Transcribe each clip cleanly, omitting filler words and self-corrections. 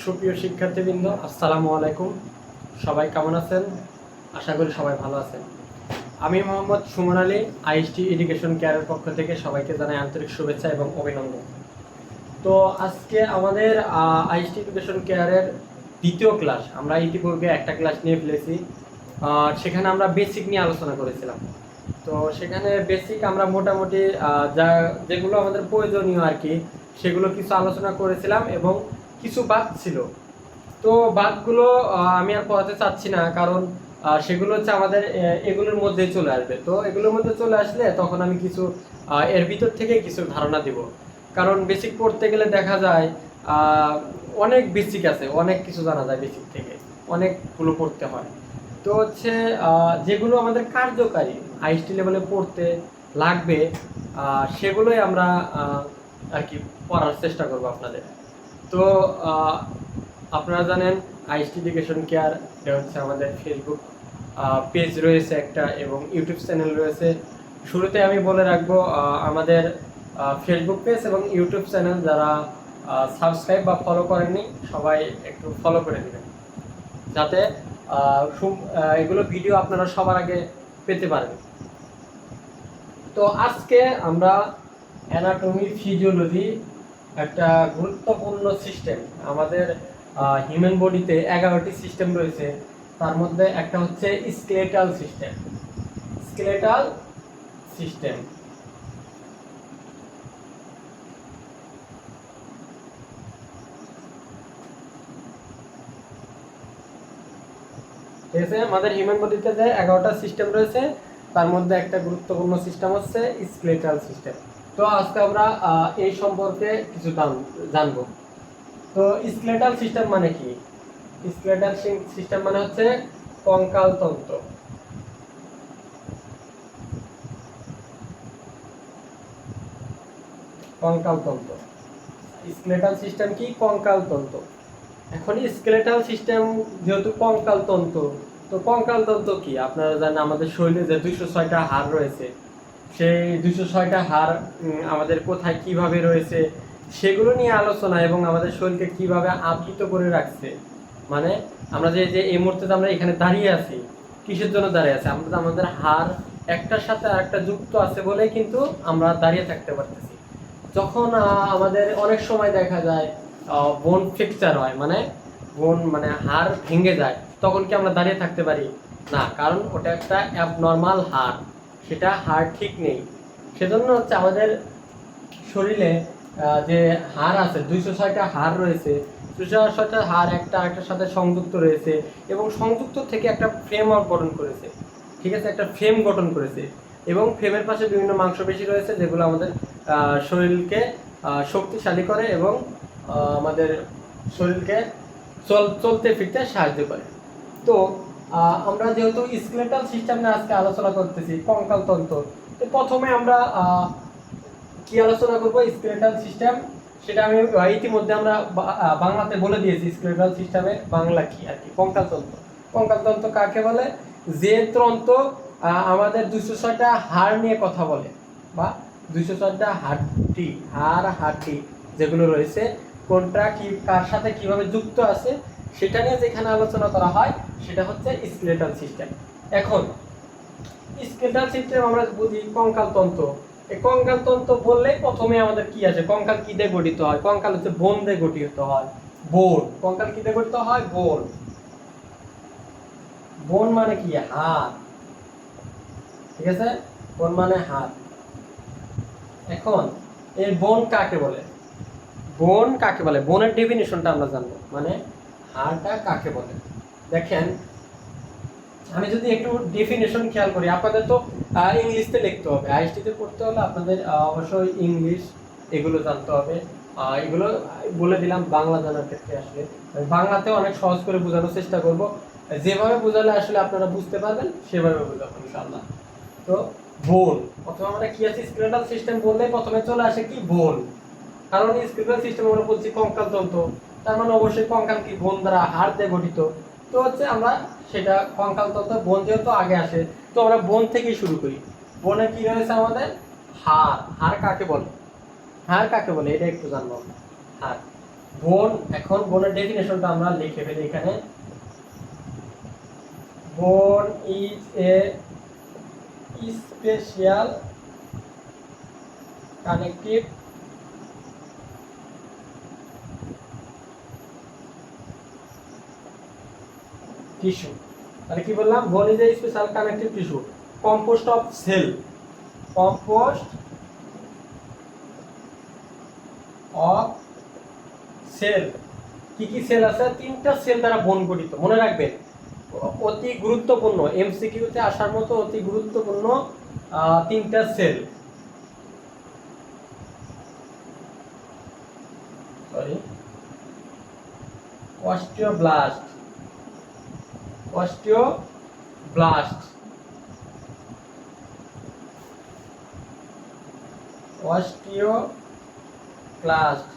সুপ্রিয় শিক্ষার্থীবৃন্দ, আসসালামু আলাইকুম। সবাই কেমন আছেন? আশা করি সবাই ভালো আছেন। আমি মোহাম্মদ সুমন আলী, আইএসটি এডুকেশন কেয়ারের পক্ষ থেকে সবাইকে জানাই আন্তরিক শুভেচ্ছা এবং অভিনন্দন। তো আজকে আমাদের আইএসটি এডুকেশন কেয়ারের দ্বিতীয় ক্লাস। আমরা ইতিপূর্বে একটা ক্লাস নিয়ে ফেলেছি, সেখানে আমরা বেসিক নিয়ে আলোচনা করেছিলাম। তো সেখানে বেসিক আমরা মোটামুটি যেগুলো আমাদের প্রয়োজনীয় আর কি, সেগুলো কিছু আলোচনা করেছিলাম এবং কিছু বাদ ছিল। তো বাদগুলো আমি আর পড়াতে চাচ্ছি না, কারণ সেগুলো হচ্ছে আমাদের এগুলোর মধ্যেই চলে আসবে। তো এগুলোর মধ্যে চলে আসলে তখন আমি কিছু এর ভিতর থেকে কিছু ধারণা দিব। কারণ বেসিক পড়তে গেলে দেখা যায় অনেক বেসিক আছে, অনেক কিছু জানা যায় বেসিক থেকে, অনেকগুলো পড়তে হয়। তো হচ্ছে যেগুলো আমাদের কার্যকারী আইএসটি লেভেলে পড়তে লাগবে, সেগুলোই আমরা আর কি পড়ার চেষ্টা করব আপনাদের। তো আপনারা জানেন আইএসটি এডুকেশন কেয়ার, এটা হচ্ছে আমাদের ফেসবুক পেজ রয়েছে একটা এবং ইউটিউব চ্যানেল রয়েছে। শুরুতে আমি বলে রাখবো, আমাদের ফেসবুক পেজ এবং ইউটিউব চ্যানেল যারা সাবস্ক্রাইব বা ফলো করেননি, সবাই একটু ফলো করে দেবেন, যাতে এগুলো ভিডিও আপনারা সবার আগে পেতে পারেন। তো আজকে আমরা অ্যানাটমি ফিজিওলজি, একটা গুরুত্বপূর্ণ সিস্টেম। আমাদের হিউম্যান বডিতে 11টি সিস্টেম রয়েছে, তার মধ্যে একটা হচ্ছে স্কেলেটাল সিস্টেম। স্কেলেটাল সিস্টেম ঠিক আছে। আমাদের হিউম্যান বডিতে যে 11টা সিস্টেম রয়েছে, তার মধ্যে একটা গুরুত্বপূর্ণ সিস্টেম হচ্ছে স্কেলেটাল সিস্টেম। তো আজকে আমরা এই সম্পর্কে কিছু জানবো। তো স্কেলেটাল সিস্টেম মানে কি? স্কেলেটাল সিস্টেম মানে হচ্ছে কঙ্কাল তন্ত্র। কঙ্কাল তন্ত্র, স্কেলেটাল সিস্টেম কি? কঙ্কাল তন্ত্র। এখন স্কেলেটাল সিস্টেম যেহেতু কঙ্কাল তন্ত্র, তো কঙ্কাল তন্ত্র কি? আপনারা জানেন আমাদের শরীরে যে 206টা হাড় রয়েছে, সেই 206টা হাড় আমাদের কোথায় কিভাবে রয়েছে সেগুলো নিয়ে আলোচনা, এবং আমাদের শরীরকে কিভাবে আবৃত করে রাখছে। মানে আমরা যে যে এই মুহূর্তে আমরা এখানে দাঁড়িয়ে আছি, কিসের জন্য দাঁড়িয়ে আছি? আমরা আমাদের হাড় একটার সাথে আরেকটা যুক্ত আছে বলেই কিন্তু আমরা দাঁড়িয়ে থাকতে পারতেছি। যখন আমাদের অনেক সময় দেখা যায় বোন ফ্র্যাকচার হয়, মানে হাড় ভেঙে যায়, তখন কি আমরা দাঁড়িয়ে থাকতে পারি? না, কারণ ওটা একটা অ্যাবনর্মাল হাড়, সেটা হাড় ঠিক নেই। সেজন্য হচ্ছে আমাদের শরীরে যে হাড় আছে, 206টা হাড় রয়েছে, 206টা হাড় একটা আরেকটার সাথে সংযুক্ত রয়েছে এবং সংযুক্ত থেকে একটা ফ্রেম গঠন করেছে। ঠিক আছে, একটা ফ্রেম গঠন করেছে এবং ফ্রেমের পাশে বিভিন্ন মাংসপেশি রয়েছে, যেগুলো আমাদের শরীরকে শক্তিশালী করে এবং আমাদের শরীরকে চলতে ফিরতে সাহায্য করে। তো আমরা যেহেতু স্কেলেটাল সিস্টেম নিয়ে আজকে আলোচনা করতেছি, কঙ্কাল তন্ত্র, তো প্রথমে আমরা কি আলোচনা করব? স্কেলেটাল সিস্টেম, সেটা আমি ইতিমধ্যে আমরা বাংলাতে বলে দিয়েছি। স্কেলেটাল সিস্টেমে বাংলা কি আর কি? কঙ্কাল তন্ত্র। কঙ্কাল তন্ত্র কাকে বলে? যে তন্ত্র আমাদের 206টা হাড় নিয়ে কথা বলে, বা 206টা হাড় যেগুলো রয়েছে, কোনটা কি কার সাথে কিভাবে যুক্ত আছে সেটা নিয়ে যেখানে আলোচনা করা হয়, সেটা হচ্ছে স্কেলেটাল সিস্টেম। এখন স্কেলেটাল সিস্টেম আমরা বুঝি কঙ্কাল তন্ত্র। এই কঙ্কাল তন্ত্র বললেই প্রথমে আমাদের কি আছে? কঙ্কাল কি দিয়ে গঠিত হয়? কঙ্কাল হচ্ছে বোন দিয়ে গঠিত হয়। বোন, কঙ্কাল কি দিয়ে গঠিত হয়? বোন। বোন মানে কি? হাড়। ঠিক আছে, বোন মানে হাড়। এখন এই বোন কাকে বলে? বোন কাকে বলে? বোনের ডেফিনিশনটা আমরা জানবো, মানে হাড়টা কাকে বলে। দেখেন, আমি যদি একটু ডেফিনেশন খেয়াল করি, আপনাদের তো ইংলিশে লিখতে হবে, আইএসটিতে পড়তে হলে আপনাদের অবশ্যই ইংলিশ এগুলো জানতে হবে। এগুলো বলে দিলাম বাংলা জানার ক্ষেত্রে। আসলে বাংলাতে অনেক সহজ করে বোঝানোর চেষ্টা করব, যেভাবে বোঝালে আসলে আপনারা বুঝতে পারবেন সেভাবে বোঝাবো ইনশাআল্লাহ। তো বোন, প্রথমে আমরা কি আছে? স্কেলেটাল সিস্টেম বললে প্রথমে চলে আসে কি? বোন। কারণ স্কেলেটাল সিস্টেম আমরা বলছি কঙ্কাল তন্ত্র, তার মানে অবশ্যই কঙ্কাল কি? বোন দ্বারা, হাড় দিয়ে গঠিত। তো হচ্ছে আমরা সেটা কঙ্কাল তন্ত্র, বোন যেহেতু আগে আসে, তো আমরা বোন থেকেই শুরু করি। বোনে কি রয়েছে আমাদের? হাড়। হাড় কাকে বলে? হাড় কাকে বলে এটা একটু জানবো। হাড়, বোন, এখন বোনের ডেফিনেশনটা আমরা লিখে ফেলি এখানে। Bone is a special connective tissue. তাহলে কি বললাম? Bone is a special connective tissue compost of cell, compost of cell. কি কি সেল আছে? তিনটা সেল দ্বারা বোন গঠিত। মনে রাখবেন, অতি গুরুত্বপূর্ণ, এমসিকিউতে আসার মতো অতি গুরুত্বপূর্ণ তিনটা cell. Sorry, osteoblast, osteoblast, osteoclast,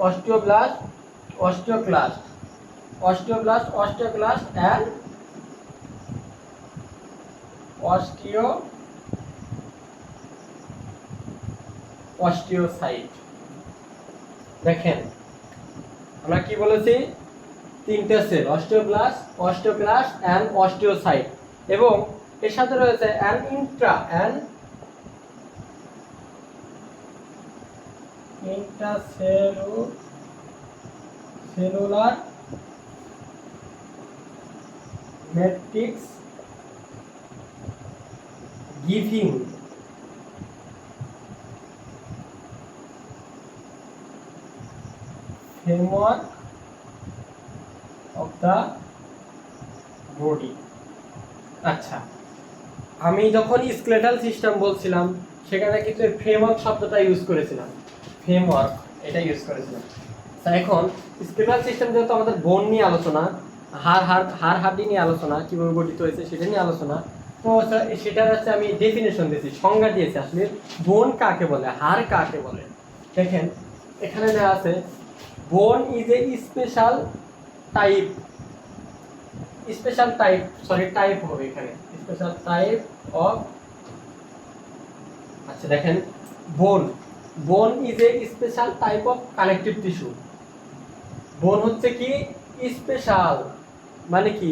osteoblast, osteoclast, osteoblast, osteoclast and osteocyte। দেখেন আমরা কি বলেছি? তিনটা cell, osteoblast, osteoclast and osteocyte, এবং এর সাথে রয়েছে an intracellular matrix giving framework of the body। আচ্ছা, আমি যখন স্কেলেটাল সিস্টেম বলছিলাম সেখানে কিন্তু ফ্রেমওয়ার্ক শব্দটা ইউজ করেছিলাম, ফ্রেমওয়ার্ক এটা ইউজ করেছিলাম। এখন স্কেলেটাল সিস্টেম যেহেতু আমাদের বোন নিয়ে আলোচনা, হাড় নিয়ে আলোচনা, কিভাবে গঠিত হয়েছে সেটা নিয়ে আলোচনা, তো সেটার হচ্ছে আমি ডেফিনেশন দিয়েছি, সংজ্ঞা দিয়েছি আসলে বোন কাকে বলে, হাড় কাকে বলে। দেখেন এখানে দেওয়া আছে বোন is a special type, type হবে এখানে, স্পেশাল টাইপ অফ। আচ্ছা দেখেন, বোন is a special type of connective tissue. বোন হচ্ছে কি স্পেশাল, মানে কি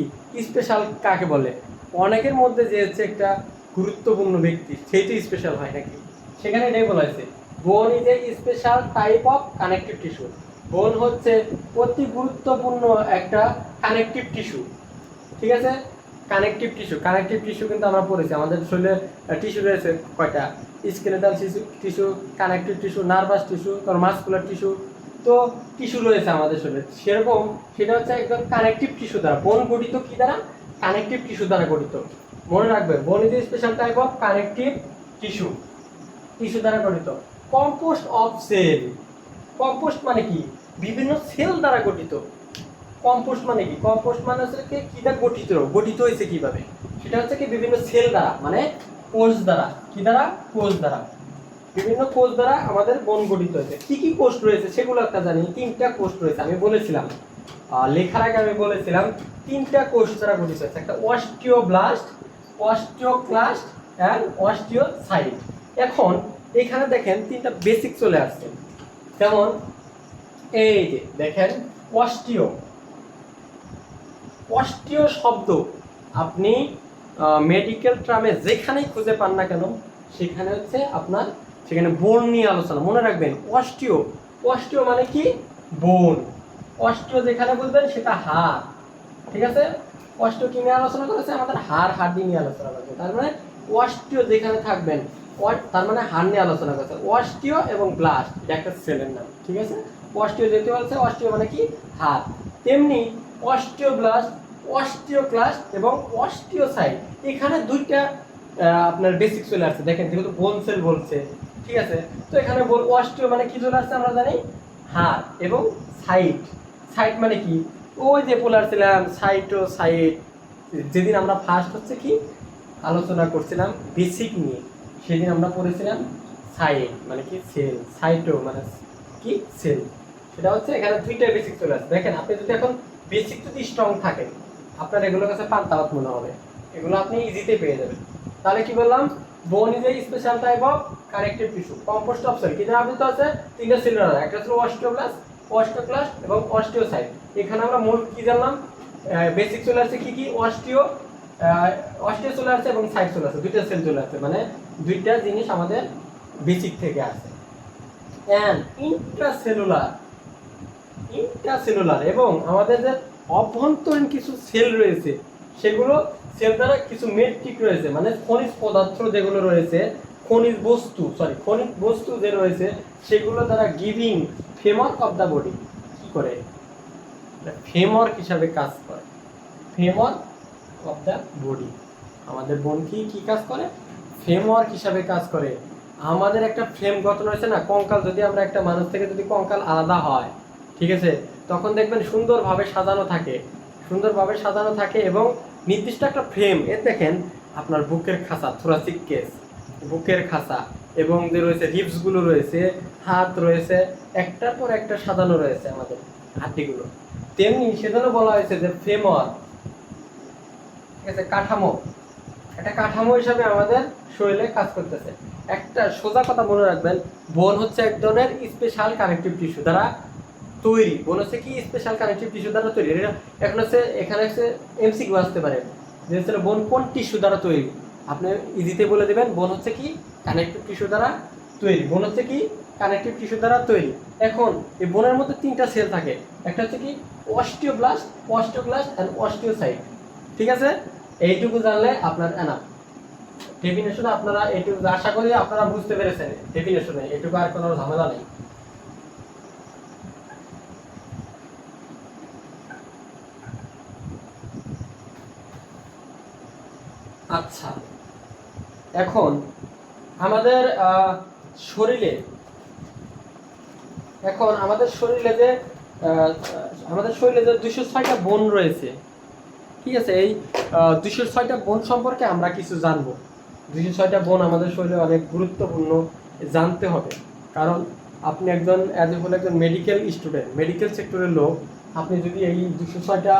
স্পেশাল কাকে বলে? অনেকের মধ্যে যে হচ্ছে একটা গুরুত্বপূর্ণ ব্যক্তি, সেই তো স্পেশাল হয় নাকি? সেখানে এটাই বলা হয়েছে, বোন is a special type of connective tissue. বোন হচ্ছে অতি গুরুত্বপূর্ণ একটা কানেকটিভ টিস্যু। ঠিক আছে, কানেকটিভ টিস্যু কিন্তু আমরা পড়েছি, আমাদের শরীরে টিস্যু রয়েছে কয়টা? Skeletal tissue, connective tissue, nervous tissue, তারপর মাসকুলার টিস্যু। তো টিস্যু রয়েছে আমাদের শরীরে, সেরকম সেটা হচ্ছে একদম কানেকটিভ টিস্যু দ্বারা। বোন গঠিত কি দ্বারা? কানেকটিভ টিস্যু দ্বারা গঠিত। মনে রাখবে, বোন is special type of connective tissue দ্বারা গঠিত। কম্পোস্ট অফ সেল, কম্পোস্ট মানে কি? বিভিন্ন সেল দ্বারা গঠিত। কম্পোস্ট মানে কি? কম্পোস্ট মানে হচ্ছে কি দ্বারা গঠিত হয়েছে কিভাবে? সেটা হচ্ছে কি বিভিন্ন সেল দ্বারা, মানে কোষ দ্বারা। কি দ্বারা? কোষ দ্বারা। বিভিন্ন কোষ দ্বারা আমাদের বোন গঠিত হয়েছে। কি কি কোষ রয়েছে সেগুলো একটা জানি। তিনটা কোষ রয়েছে, আমি বলেছিলাম লেখার আগে আমি বলেছিলাম তিনটা কোষ দ্বারা গঠিত হয়েছে, একটা অস্টিওব্লাস্ট, অস্টিওক্লাস্ট এন্ড অস্টিওসাইট। এখন এখানে দেখেন তিনটা বেসিক চলে আসছে, যেমন এই যে দেখেন অস্টিও শব্দ আপনি মেডিকেল ট্রামে যেখানেই খুঁজে পান না কেন, সেখানে হচ্ছে আপনার সেখানে বোন নিয়ে আলোচনা। মনে রাখবেন, অস্টিও মানে কি? বোন। অস্টিও যেখানে বলবেন সেটা হাড়। ঠিক আছে, অস্টিও কি নিয়ে আলোচনা করেছে? আমাদের হাড় নিয়ে আলোচনা করেছে। তার মানে অস্টিও যেখানে থাকবেন, তার মানে হাড় নিয়ে আলোচনা করেছে। অস্টিও এবং ব্লাস্ট এটা একটা সেলের নাম। ঠিক আছে, অস্টিও যেতে বলছে, অস্টিও মানে কি? হাড়। তেমনি অস্টিওব্লাস্ট, অস্টিওক্লাস্ট এবং অস্টিওসাইট, এখানে দুইটা আপনার বেসিক চলে আসছে। দেখেন যেহেতু বোন সেল বলছে, ঠিক আছে, তো এখানে অস্টিও মানে কি চলে আসছে আমরা জানি? হাড়। এবং সাইট মানে কি? ওই যে বলেছিলাম সাইট। যেদিন আমরা ফার্স্ট হচ্ছে কি আলোচনা করছিলাম বেসিক নিয়ে, সেদিন আমরা পড়েছিলাম সাইট মানে কি? সেল। সাইটো মানে কি? সেল। সেটা হচ্ছে এখানে দুইটা বেসিক চলে আসছে। দেখেন আপনি যদি এখন বেসিক যদি স্ট্রং থাকেন, আপনার এগুলোর কাছে পান্তাভাত মনে হবে, এগুলো আপনি ইজিতে পেয়ে যাবেন। তাহলে কি বললাম? Bone is a special type of connective tissue compost of cell. কি দ্বারা আবৃত আছে? তিনটা সেলুলার, একটা হলো অস্টিওব্লাস্ট, অস্টিওক্লাস্ট এবং অস্টিওসাইট। এখানে আমরা মূল কি জানলাম? বেসিক চলে আসছে কি কি? অস্টিও চলে আসছে এবং সাইট চলে আসছে, দুইটা সেল চলে আসছে, মানে দুইটা জিনিস আমাদের বেসিক থেকে আসছে। এন্ড ইন্ট্রাসেলুলার এবং আমাদের যে অভ্যন্তরীণ কিছু সেল রয়েছে, সেগুলো সেল দ্বারা কিছু মেট্রিক রয়েছে, মানে খনিজ পদার্থ যেগুলো রয়েছে, খনিজ বস্তু যে রয়েছে, সেগুলো দ্বারা giving framework of the body কি করে? ফ্রেমওয়ার্ক হিসাবে কাজ করে। ফ্রেমওয়ার্ক অফ দ্য বডি, আমাদের বোন কি কাজ করে? ফ্রেমওয়ার্ক হিসাবে কাজ করে। আমাদের একটা ফ্রেম গঠন হয়েছে না, কঙ্কাল, যদি আমরা একটা মানুষ থেকে যদি কঙ্কাল আলাদা হয়, ঠিক আছে, তখন দেখবেন সুন্দরভাবে সাজানো থাকে এবং নির্দিষ্ট একটা ফ্রেম। এর দেখেন আপনার বুকের খাঁচা, থোরাসিক কেস, বুকের খাঁচা এবং যে রয়েছে রিবসগুলো রয়েছে, হাত রয়েছে, একটার পর একটা সাজানো রয়েছে আমাদের হাড্ডিগুলো। তেমনি সেজন্য বলা হয়েছে যে ফ্রেমওয়ার্ক, ঠিক আছে, কাঠামো, একটা কাঠামো হিসাবে আমাদের শরীরে কাজ করতেছে। একটা সোজা কথা মনে রাখবেন, বোন হচ্ছে এক ধরনের স্পেশাল কানেকটিভ টিস্যু দ্বারা তৈরি। বোন হচ্ছে কি? স্পেশাল কানেকটিভ টিস্যু দ্বারা তৈরি। এখন হচ্ছে এখানে হচ্ছে এমসিকিউ আসতে পারে যে হচ্ছে বোন কোন টিস্যু দ্বারা তৈরি। আপনি ইজিতে বলে দেবেন বোন হচ্ছে কি? কানেকটিভ টিস্যু দ্বারা তৈরি। বোন হচ্ছে কি? কানেকটিভ টিস্যু দ্বারা তৈরি। এখন এই বোনের মধ্যে তিনটা সেল থাকে, একটা হচ্ছে কি? Osteoblast, osteoclast and osteocyte. ঠিক আছে, এইটুকু জানলে আপনার এনাফ। ডেফিনেশন আপনারা এইটুকু, আশা করি আপনারা বুঝতে পেরেছেন ডেফিনেশনে, এইটুকু আর কোনো ঝামেলা নেই। আচ্ছা, এখন আমাদের শরীরে যে আমাদের শরীরে যে 206টা বোন রয়েছে, ঠিক আছে, এই 206টা বোন সম্পর্কে আমরা কিছু জানবো। 206টা বোন আমাদের শরীরে অনেক গুরুত্বপূর্ণ, জানতে হবে। কারণ আপনি একজন মেডিকেল স্টুডেন্ট, মেডিকেল সেক্টরের লোক, আপনি যদি এই 206টা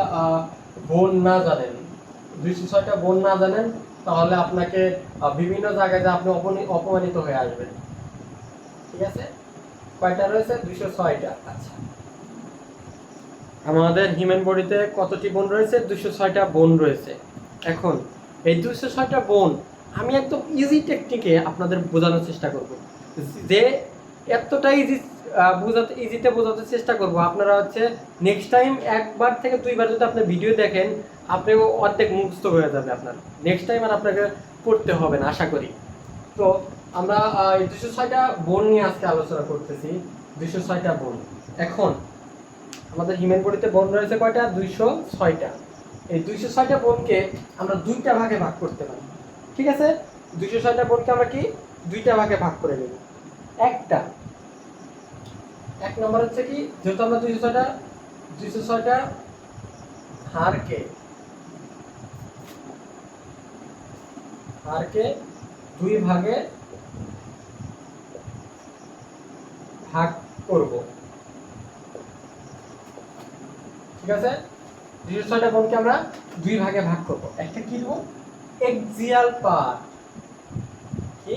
বোন না জানেন, তাহলে আপনাকে বিভিন্ন জায়গায় যে আপনি অপমানিত হয়ে আসবেন। ঠিক আছে, কয়টা রয়েছে? 206টা। আচ্ছা, আমাদের হিউম্যান বডিতে কতটি বোন রয়েছে? 206টা বোন রয়েছে। এখন এই 206টা বোন আমি একদম ইজি টেকনিকে আপনাদের বোঝানোর চেষ্টা করব, যে এতটা ইজিতে বোঝাতে চেষ্টা করব, আপনারা হচ্ছে নেক্সট টাইম একবার থেকে দুইবার যদি আপনি ভিডিও দেখেন, আপনি অর্ধেক মুখস্থ হয়ে যাবে আপনার। নেক্সট টাইম আর আপনাকে পড়তে হবে না আশা করি। তো আমরা এই 206টা বোন নিয়ে আজকে আলোচনা করতেছি। 206টা বোন। এখন আমাদের হিউম্যান বডিতে বোন রয়েছে কয়টা? 206টা। এই 206টা বোনকে আমরা দুইটা ভাগে ভাগ করতে পারি। ঠিক আছে, 206টা বোনকে আমরা কি দুইটা ভাগে ভাগ করে নেব। এক নম্বর হচ্ছে কি, যেহেতু আমরা 206টা হাড়কে দুই ভাগে ভাগ করব। ঠিক আছে, 206টা বোনকে আমরা দুই ভাগে ভাগ করব। একটা কি দেব? Axial part. কি?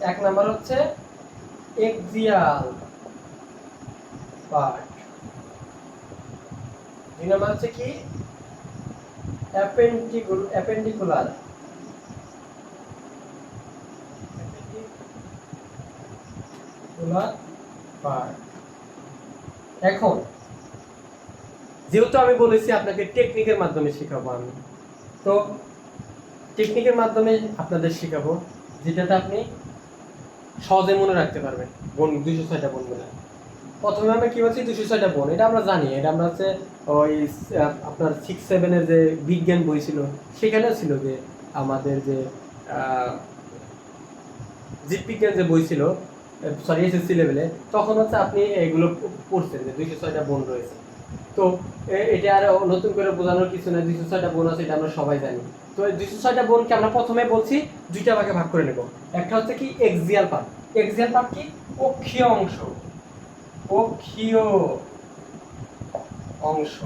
এক নাম্বার হচ্ছে এক্সিয়াল পার্ট, দুই নাম্বার হচ্ছে কি? Appendicular part. এখন যেহেতু আমি বলেছি আপনাকে টেকনিকের মাধ্যমে শেখাবো, আমি তো টেকনিকের মাধ্যমে আপনাদের শেখাবো, যেটাতে আপনি সহজে মনে রাখতে পারবেন বোন, 206টা বোনগুলো। প্রথমে আমরা কি বলছি? 206টা বোন, এটা আমরা জানি, এটা আমরা হচ্ছে ওই আপনার 6-7 যে বিজ্ঞান বই ছিল, সেখানেও ছিল যে আমাদের যে জীববিজ্ঞান যে বই ছিল, সরি এসএসসি লেভেলে, তখন হচ্ছে আপনি এগুলো পড়ছেন যে 206টা বোন রয়েছে। তো এটা আর নতুন করে বোঝানোর কিছু না, 206টা বোন আছে, এটা আমরা সবাই জানি। তো এই 206টা বোনকে আমরা প্রথমে বলছি দুইটা ভাগে ভাগ করে নেব। একটা হচ্ছে কি? Axial part. এক্সিয়াল পার্ট কি? অক্ষীয় অংশ,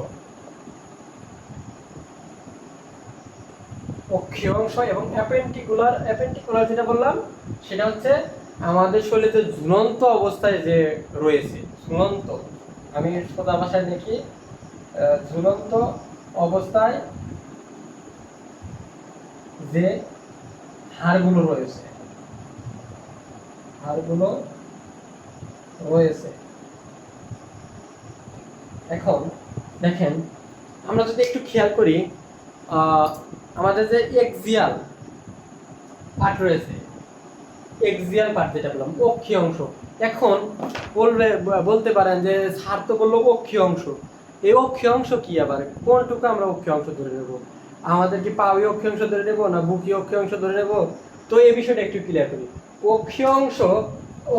অক্ষীয় অংশ এবং অ্যাপেন্ডিকুলার। অ্যাপেন্ডিকুলার যেটা বললাম সেটা হচ্ছে আমাদের শরীরে যে ঝুলন্ত অবস্থায় যে রয়েছে, ঝুলন্ত, আমি সোজা ভাষায় দেখি, ঝুলন্ত অবস্থায় যে হাড়গুলো রয়েছে, হাড়গুলো রয়েছে। এখন দেখেন, আমরা যদি একটু খেয়াল করি, আমাদের যে এক্সিয়াল পার্ট রয়েছে, এক্সিয়াল পার্ট যেটা বললাম অক্ষীয় অংশ, এখন বলতে পারেন যে স্যার তো বললো অক্ষীয় অংশ, এই অক্ষীয় অংশ কি আবার, কোনটুকু আমরা অক্ষীয় অংশ ধরে নেব? আমাদের কি পাওয়ী অক্ষীয় অংশ ধরে নেব না বুকি অক্ষীয় অংশ ধরে নেব? তো এই বিষয়টা একটু ক্লিয়ার করি। অক্ষীয় অংশ,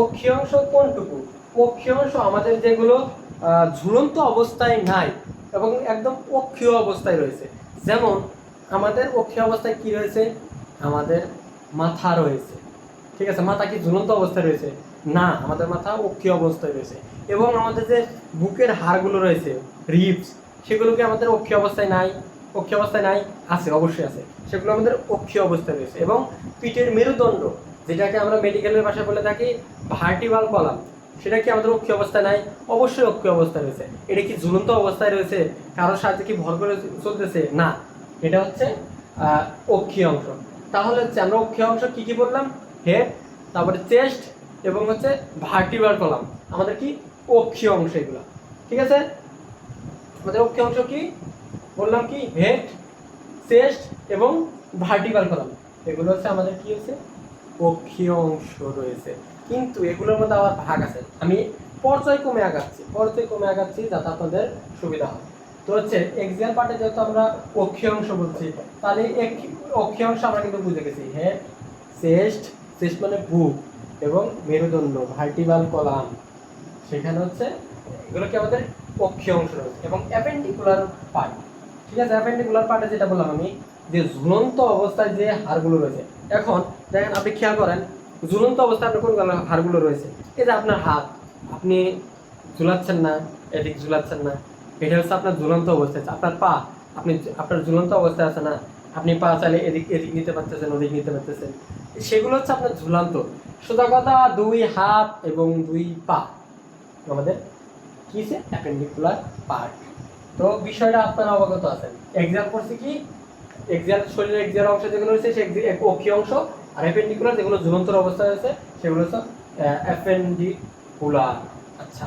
অক্ষীয় অংশ কোনটুকু? অক্ষীয় অংশ আমাদের যেগুলো ঝুলন্ত অবস্থায় নাই এবং একদম অক্ষীয় অবস্থায় রয়েছে। যেমন আমাদের অক্ষীয় অবস্থায় কি রয়েছে? আমাদের মাথা রয়েছে, ঠিক আছে? মাথা কি ঝুলন্ত অবস্থায় রয়েছে? না, আমাদের মাথা অক্ষীয় অবস্থায় রয়েছে। এবং আমাদের যে বুকের হাড়গুলো রয়েছে, রিবস, সেগুলো কি আমাদের অক্ষীয় অবস্থায় নাই? অক্ষীয় অবস্থায় নাই? আছে, অবশ্যই আছে, সেগুলো আমাদের অক্ষীয় অবস্থায় রয়েছে। এবং পিঠের মেরুদণ্ড, যেটাকে আমরা মেডিকেলের ভাষায় বলে থাকি ভার্টিবাল কলাম, সেটা কি আমাদের অক্ষীয় অবস্থায় নাই? অবশ্যই অক্ষীয় অবস্থায় রয়েছে। এটা কি ঝুলন্ত অবস্থায় রয়েছে? কারোর সাথে কি ভর করে চলতেছে? না, এটা হচ্ছে অক্ষীয় অংশ। তাহলে হচ্ছে আমরা অক্ষীয় অংশ কি কি বললাম? হেড, তারপরে চেস্ট এবং হচ্ছে ভার্টিব্রাল কলাম, আমাদের কি অক্ষীয় অংশ এগুলো, ঠিক আছে? আমাদের অক্ষীয় অংশ কি বললাম? কি হেড, চেস্ট এবং ভার্টিব্রাল কলাম, এগুলো হচ্ছে আমাদের কি হচ্ছে অক্ষীয় অংশ রয়েছে। কিন্তু এগুলোর মধ্যে আবার ভাগ আছে, আমি পর্যায়ক্রমে আগাচ্ছি যাতে আপনাদের সুবিধা হয়। তো হচ্ছে এক্সিয়াল পার্টে যেহেতু আমরা অক্ষীয় অংশ বলছি, তাহলে অক্ষীয় অংশ আমরা কিন্তু বুঝে গেছি হেড, চেস্ট, চেস্ট মানে বুক, এবং মেরুদণ্ড ভার্টিব্রাল কলাম, সেখানে হচ্ছে এগুলো কি আমাদের অক্ষীয় অংশ রয়েছে। এবং অ্যাপেন্ডিকুলার পার্ট, ঠিক আছে? অ্যাপেন্ডিকুলার পার্টে যেটা বললাম আমি, যে ঝুলন্ত অবস্থায় যে হাড়গুলো রয়েছে। এখন দেখেন, আপনি খেয়াল করেন ঝুলন্ত অবস্থায় আপনার কোন হাড়গুলো রয়েছে? এই যে আপনার হাত, আপনি ঝুলাচ্ছেন না, এদিক ঝুলাচ্ছেন না, এটা হচ্ছে আপনার ঝুলন্ত অবস্থায়। আপনার পা, আপনি আপনার ঝুলন্ত অবস্থায় আছে না, আপনি পা চাইলে এদিক এদিক নিতে পারতেছেন, ওদিক নিতে পারতেছেন, সেগুলো হচ্ছে আপনার ঝুলন্ত। সোজা কথা, দুই হাত এবং দুই পা আমাদের কিসে অ্যাপেন্ডিকুলার পার্ট। তো বিষয়টা আপনারা অবগত আছেন। এক্সাম করছি কি, এক্সাম শরীরের এক্সাম অংশ যেগুলো রয়েছে সে অক্ষীয় অংশ, আর অ্যাপেন্ডিকুলার যেগুলো ঝুলন্ত অবস্থায় আছে সেগুলো হচ্ছে অ্যাপেন্ডিকুলার। আচ্ছা,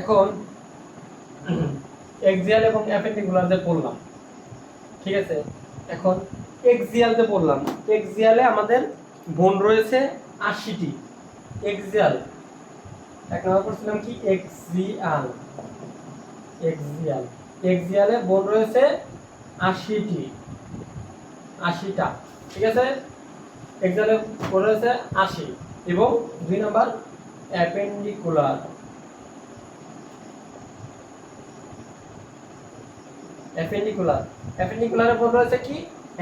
এখন এক্সিয়াল এবং অ্যাপেন্ডিকুলার যে বললাম, ঠিক আছে? এখন এক্সিয়াল যে বললাম, এক্সিয়ালে আমাদের বোন রয়েছে 80টি। এক্সিয়াল এক নম্বর করছিলাম কি এক্সিয়াল, এক্সিয়াল, এক্সিয়ালে বোন রয়েছে 80টি, 80টা, ঠিক আছে? এক্সিয়ালে বোন রয়েছে 80। এবং দুই নাম্বার অ্যাপেন্ডিকুলার, অ্যাপেন্ডিকুলার, অ্যাপেন্ডিকুলারে বোন রয়েছে কি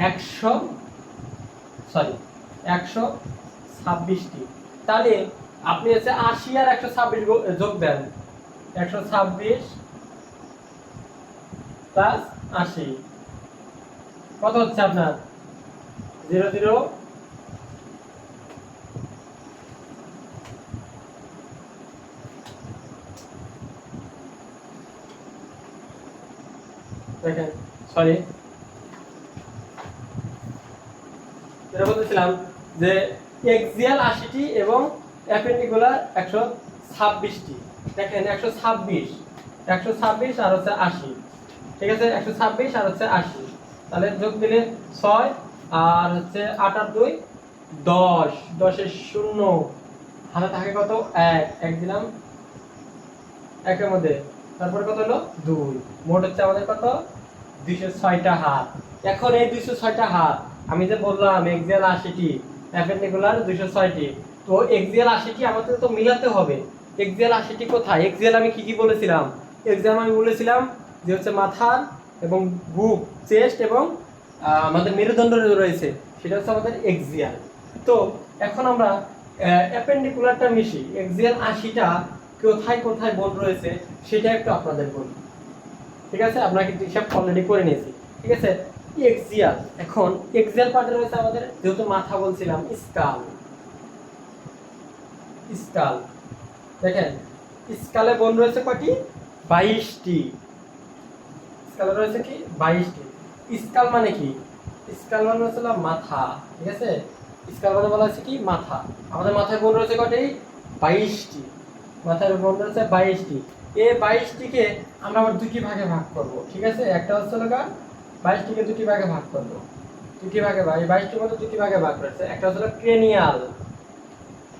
126টি। তাহলে আপনি হচ্ছে 80 আর 126 যোগ দেন, 126 প্লাস 80 কত হচ্ছে আপনার? 00 দেখেন, সরি, যেটা বলতেছিলাম যে এক্সিয়াল 80টি এবং অ্যাপেন্ডিকুলার 126টি। দেখেন 126 আর হচ্ছে 80, ঠিক আছে? 126 আর হচ্ছে 80, তাহলে যোগ দিলে 6 আর হচ্ছে 8 আর 2 10, 10 এর 0 হাতে থাকে কত? 1 দিলাম একের মধ্যে, তারপরে কত হলো 2, মোট হচ্ছে আমাদের কত? 206টা হাত। এখন এই 206টা হাত আমি যে বললাম এক্সিয়াল 80টি, অ্যাপেন্ডিকুলার 206টি, তো এক্সিয়াল 80টি আমাদের তো মিলাতে হবে। এক্সিয়াল 80টি কোথায়? এক্সিয়াল আমি কি কি বলেছিলাম? এক্সিয়াল আমি বলেছিলাম যে হচ্ছে মাথার এবং বুক, চেস্ট এবং আমাদের মেরুদণ্ড রয়েছে, সেটা হচ্ছে আমাদের এক্সিয়াল। তো এখন আমরা অ্যাপেন্ডিকুলারটা মিশি, এক্সিয়াল 80টা কোথায় কোথায় বোন রয়েছে সেটা একটু আপনাদের বলি, ঠিক আছে? আপনারা কিন্তু হিসাব অলরেডি করে নিয়েছি, ঠিক আছে? এক্সিয়াল। এখন এক্সিয়াল পার্টে রয়েছে আমাদের, যেহেতু মাথা বলছিলাম, স্কাল। স্কাল দেখেন, স্কালে বোন রয়েছে কয়টি? 22টি। স্কালে রয়েছে কি? 22টি। স্কাল মানে কি? স্কাল মানে হচ্ছে মাথা, ঠিক আছে? স্কাল মানে বলা হচ্ছে কি? মাথা। আমাদের মাথায় বোন রয়েছে কয়টি? 22টি। মাথার বোন রয়েছে 22টি। এই 22টিকে আমরা আবার দুটি ভাগে ভাগ করব, ঠিক আছে? একটা হচ্ছে 22টিকে দুটি ভাগে ভাগ করব। দুটি ভাগে ভাগ, এই 22টির মধ্যে দুটি ভাগে ভাগ করেছে। একটা হচ্ছে ক্রেনিয়াল,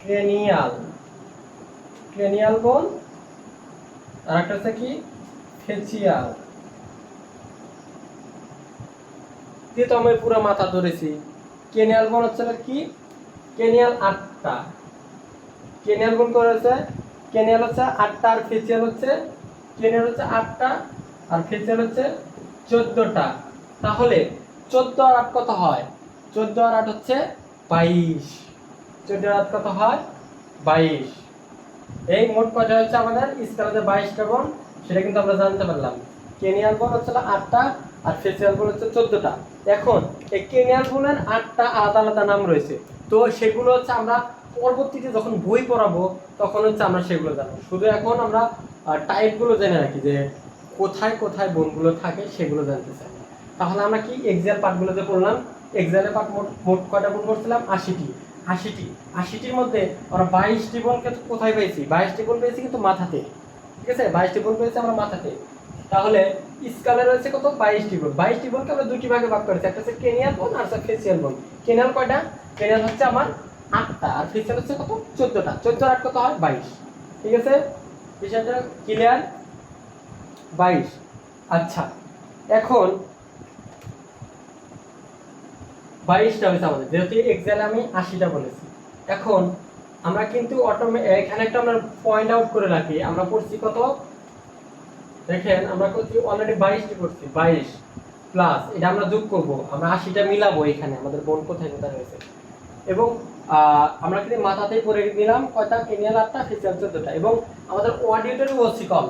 ক্রেনিয়াল, ক্রেনিয়াল বোন। আর একটা হচ্ছে কি? ফেসিয়াল। দিয়ে তো আমি পুরো মাথা ধরেছি। ক্রেনিয়াল বোন হচ্ছে কি? ক্রেনিয়াল 8টা। ক্রেনিয়াল বোন করেছে, ক্রেনিয়াল হচ্ছে 8টা, আর ফেসিয়াল হচ্ছে, ক্রেনিয়াল হচ্ছে 8টা আর ফেসিয়াল হচ্ছে 14টা। তাহলে 14 আর 8 কত হয়? 14 আর 8 হচ্ছে 22। 14 আর 8 কত হয়? 22। এই মোট কয়টা হচ্ছে আমাদের স্কেলে 22টা বোন, সেটা কিন্তু আমরা জানতে পারলাম। ক্রেনিয়াল বোন হচ্ছে 8টা আর ফেসিয়াল বোন হচ্ছে 14টা। এখন এই ক্রেনিয়াল বোনের 8টা আলাদা আলাদা নাম রয়েছে, তো সেগুলো হচ্ছে আমরা পরবর্তীতে যখন বই পড়াবো তখন হচ্ছে আমরা সেগুলো জানবো। শুধু এখন আমরা টাইপগুলো জেনে রাখি, যে কোথায় কোথায় বোনগুলো থাকে সেগুলো জানতে চাই। তাহলে আমরা কি এক্সাল পার্টগুলো যে পড়লাম, এক্সালের পার্ট মোট কয়টা বোন করছিলাম? 80টি। 80টি, 80টির মধ্যে আমরা 22টি বোনকে কোথায় পেয়েছি? 22টি বোন পেয়েছি কিন্তু মাথাতে, ঠিক আছে? 22টি বোন পেয়েছি আমরা মাথাতে। তাহলে স্কালে রয়েছে কত? 22টি বোন। 22টি বোনকে আমরা দুটি ভাগে ভাগ করেছি, একটা হচ্ছে ক্রেনিয়াল বোন আর একটা ফেসিয়াল বোন। ক্রেনিয়াল কয়টা? ক্রেনিয়াল হচ্ছে আমার 8টা আর ফেসিয়াল হচ্ছে কত? 14টা। 14 আর 8 কত হয়? 22। ঠিক আছে, বিষয়টা ক্লিয়ার? 22। আচ্ছা, এখন 22টা হয়েছে আমাদের, যেহেতু এক্সালে আমি 80টা বলেছি। এখন আমরা কিন্তু এখানে একটা আমরা পয়েন্ট আউট করে রাখি, আমরা পড়ছি কত? দেখেন, আমরা করছি অলরেডি 22টি করছি, 22 প্লাস এটা আমরা যোগ করব, আমরা 80টা মিলাবো এখানে আমাদের বোন কোথায় কোথায় রয়েছে। এবং আমরা কিন্তু মাথাতেই পড়ে নিলাম কয়টা? ক্রেনিয়াল 8টা, ফেসিয়াল 14টা। এবং আমাদের অডিটরি ওসিকল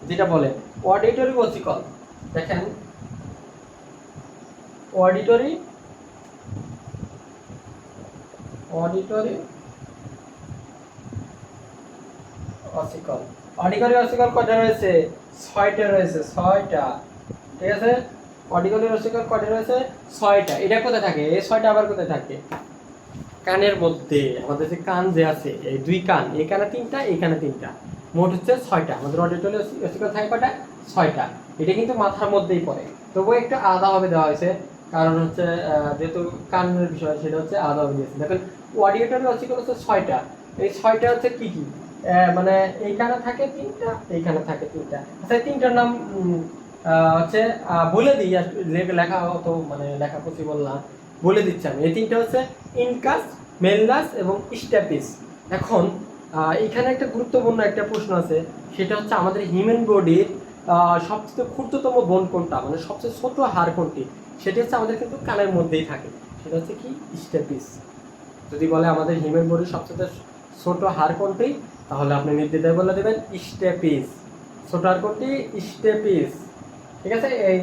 যেটা বলে, অডিটরি ওসিকল, দেখেন auditory auditory ossicle. Auditory ossicle কয়টা রয়েছে? 6টা রয়েছে, 6টা। ঠিক আছে, অডিটরি অসিকল কয়টা রয়েছে? 6টা। এটা কোথায় থাকে? এই 6টা আবার কোথায় থাকে? কানের মধ্যে। আমাদের যে কান যে আছে, এই দুই কান, এই কানে 3টা, এই কানে 3টা, মোট হচ্ছে 6টা। আমাদের অডিটরি অসিকল থাকে কয়টা? 6টা। এটা কিন্তু মাথার মধ্যেই পড়ে, তবুও একটু আলাদাভাবে দেওয়া হয়েছে, কারণ হচ্ছে যেহেতু কানের বিষয়, সেটা হচ্ছে আলাদাভাবে দিয়েছে। দেখেন, অডিটরি অসিকল হচ্ছে 6টা। এই 6টা হচ্ছে কি কি? মানে এইখানে থাকে 3টা, এইখানে থাকে 3টা। আচ্ছা, এই 3টার নাম হচ্ছে বলে দিই, লেখা অত মানে লেখা পসিবল না, বলে দিচ্ছি আমি। এই 3টা হচ্ছে ইনকাস, মেলনাস এবং স্ট্যাপিস। এখন এখানে একটা গুরুত্বপূর্ণ একটা প্রশ্ন আছে, সেটা হচ্ছে আমাদের হিউম্যান বডির সবচেয়ে ক্ষুদ্রতম বোন কোনটা, মানে সবচেয়ে ছোট হাড় কোনটি? সেটা হচ্ছে আমাদের কিন্তু কানের মধ্যেই থাকে, সেটা হচ্ছে কি? স্ট্যাপিস। যদি বলে আমাদের হিউম্যান বডির সবচেয়ে ছোট হাড় কোনটি, তাহলে আপনি নির্দ্বিধায় বলে দেবেন স্ট্যাপিস। ছোট হাড় কোনটি? স্ট্যাপিস। ঠিক আছে, এই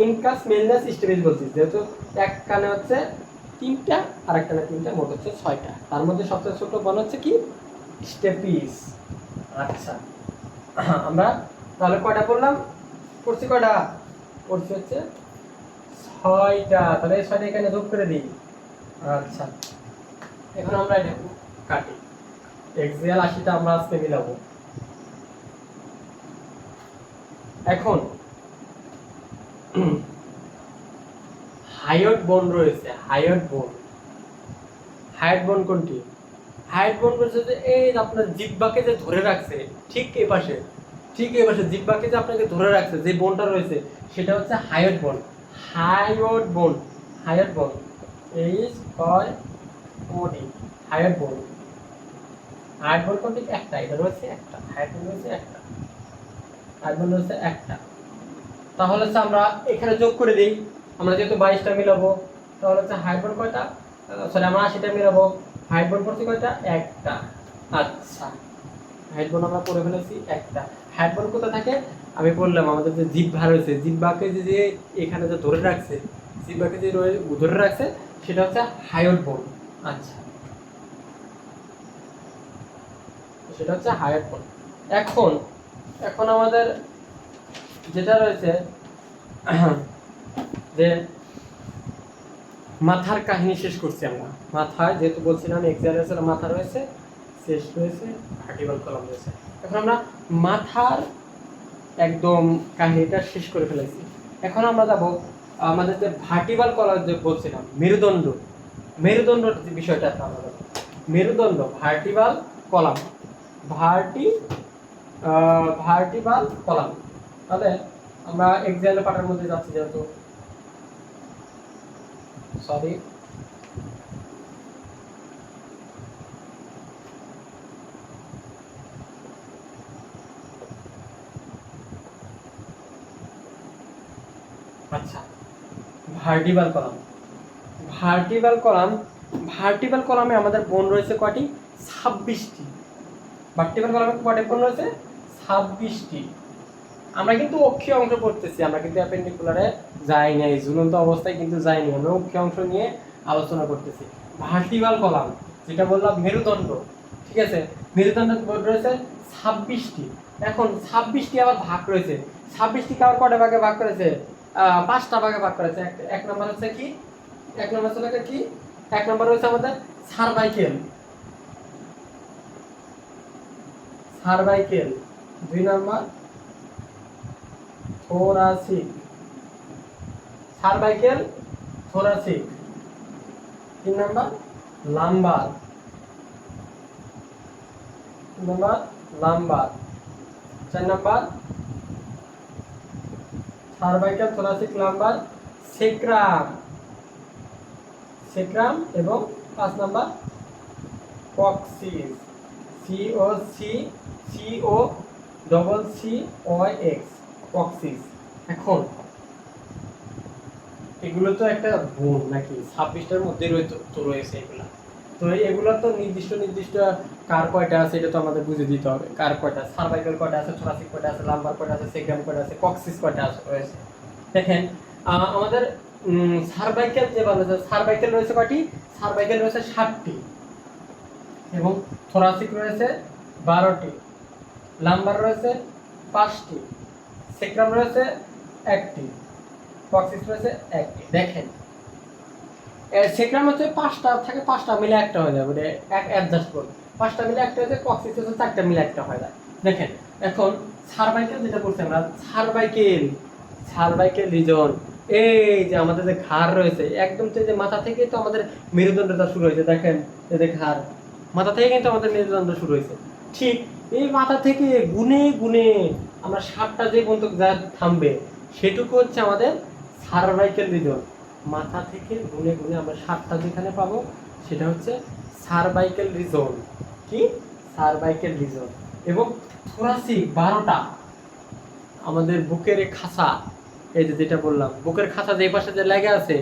ইনকাস, মেলনাস, স্ট্যাপিস বলছি, যেহেতু এক কানে হচ্ছে 3টা আর এক কানে 3টা, মোট হচ্ছে 6টা। তার মধ্যে সবচেয়ে ছোট বোন হচ্ছে কি? স্ট্যাপিস। আচ্ছা, আমরা তাহলে কয়টা পড়লাম? পড়ছি কয়টা? পড়ছি হচ্ছে 6টা। তাহলে এই 6টা এখানে যোগ করে দিই। আচ্ছা, এখন আমরা এটা কাটি। এক্সিয়াল 80টা আমরা আজকে মিলাবো। এখন হাইট বোন রয়েছে, হাইট বোন। হাইট বোন কোনটি? হাইট বোন বলছে যে এই আপনার জিহ্বাকে যে ধরে রাখছে, ঠিক এই পাশে, ঠিক এই পাশে জিহ্বাকে যে আপনাকে ধরে রাখছে, যে বোনটা রয়েছে, সেটা হচ্ছে হাইট বোন। হাইট বোন, হাইট বোন, এইচ হয় ওডি, হাইট বোন। হাইট বোন কোনটি? একটা, এটা রয়েছে একটা, হাইট বোন রয়েছে একটা, হাইট বোন রয়েছে একটা। তাহলে হচ্ছে আমরা এখানে যোগ করে দিই, আমরা যেহেতু 22টা মিলাবো, তাহলে হচ্ছে হাইট বোন কয়টা? সরি, আমরা 80টা মিলাবো। হাইট বোন পড়ছে কয়টা? একটা। আচ্ছা, হাইট বোন আমরা পড়ে ফেলেছি একটা। হাইট বোন কোথায় থাকে? আমি বললাম আমাদের যে জিহ্বা রয়েছে, জিহ্বাকে যে এখানে যে ধরে রাখছে, জিহ্বাকে যে ধরে রাখছে সেটা হচ্ছে হায়োড বোন। আচ্ছা, সেটা হচ্ছে হায়োড বোন। এখন এখন আমাদের যেটা রয়েছে যে মাথার কাহিনী শেষ করছি আমরা। মাথায় যেহেতু বলছিলাম এক্সারেসের মাথা রয়েছে, শেষ রয়েছে, ভার্টিব্রাল কলাম রয়েছে। এখন আমরা মাথার একদম কাহিনীটা শেষ করে ফেলেছি। এখন আমরা যাব আমাদের যে ভার্টিব্রাল কলাম যে বলছিলাম, মেরুদণ্ড, মেরুদণ্ড বিষয়টা আমরা যাব। মেরুদণ্ড, ভার্টিব্রাল কলাম, ভার্টিব্রাল কলাম। তাহলে আমরা এক্সাম্পল পার্টের মধ্যে যাচ্ছি, যেহেতু সরি আচ্ছা, vertebral column, vertebral column, vertebral কলামে আমাদের বোন রয়েছে কয়টি? 26টি। ভার্টিব্রাল কলামে কয়টি বোন রয়েছে? 26টি। আমরা কিন্তু অক্ষীয় অংশ পড়তেছি, আমরা কিন্তু অ্যাপেন্ডিকুলারে যাই নাই, ঝুলন্ত অবস্থায় কিন্তু যাইনি, আমরা অক্ষীয় অংশ নিয়ে আলোচনা করতেছি। ভার্টিব্রাল কলাম যেটা বললাম মেরুদণ্ড, ঠিক আছে, মেরুদণ্ড রয়েছে 26টি। এখন 26টি আবার ভাগ রয়েছে, 26টিকে আবার কটা ভাগে ভাগ করেছে? 5টা ভাগে ভাগ করেছে। এক নম্বর হচ্ছে কি, এক নম্বর হচ্ছে কি, এক নম্বর হচ্ছে আমাদের সার্ভাইকেল, সার্ভাইকেল। 2 নম্বর থোরাসিক, সার্ভাইকেল, থোরাসিক। 3 নম্বর লাম্বার, 3 নম্বর লাম্বার। 4 নম্বর cervical, thoracic, lumbar, sacrum, sacrum. এবং 5 নম্বর coccyx, C O C C O double C Y X, coccyx. এখন এগুলো তো একটা বোন নাকি, 26টার মধ্যে রয়েছে এগুলা। তো এগুলো তো নির্দিষ্ট নির্দিষ্ট কার কয়টা আছে এটা তো আমাদের বুঝে দিতে হবে, কার কয়টা, সার্ভাইকাল কয়টা আছে, থোরাসিক কয়টা আছে, লাম্বার কয়টা আছে, সেক্রাম কয়টা আছে, কক্সিস কয়টা আছে রয়েছে। দেখেন আমাদের সার্ভাইকাল যে বলা যায়, সার্ভাইকাল রয়েছে কয়টি? সার্ভাইকাল রয়েছে 60টি, এবং থোরাসিক রয়েছে 12টি, লাম্বার রয়েছে 5টি, সেক্রাম রয়েছে 1টি, কক্সিস রয়েছে 1টি। দেখেন সেক্রাম হচ্ছে 5টা থাকে, 5টা মিলে একটা হয়ে যাবে, এক অ্যাডজাস্ট করবে, 5টা মিলে একটা হয়ে যায়, কক্সিস হচ্ছে 4টা মিলে একটা হয়ে যায়। দেখেন এখন সার্ভাইকেল যেটা বলছি আমরা, সার্ভাইকেল, সার্ভাইকেল রিজন, এই যে আমাদের যে ঘাড় রয়েছে একদম, যে মাথা থেকে তো আমাদের মেরুদণ্ডটা শুরু হয়েছে। দেখেন এই যে ঘাড়, মাথা থেকে কিন্তু আমাদের মেরুদণ্ড শুরু হয়েছে। ঠিক এই মাথা থেকে গুনে গুনে আমরা 7টা যে পর্যন্ত যা থামবে সেটুকু হচ্ছে আমাদের সার্ভাইকেল রিজন। মাথা থেকে গুনে গুনে আমরা 7টা যেখানে পাবো সেটা হচ্ছে সার্ভাইকেল রিজন। কি? Cervical reason. এবং থোরাসিক 12টা, আমাদের বুকের খাঁচা, এই যে যেটা বললাম বুকের খাঁচা যে পাশে যে লেগে আছে,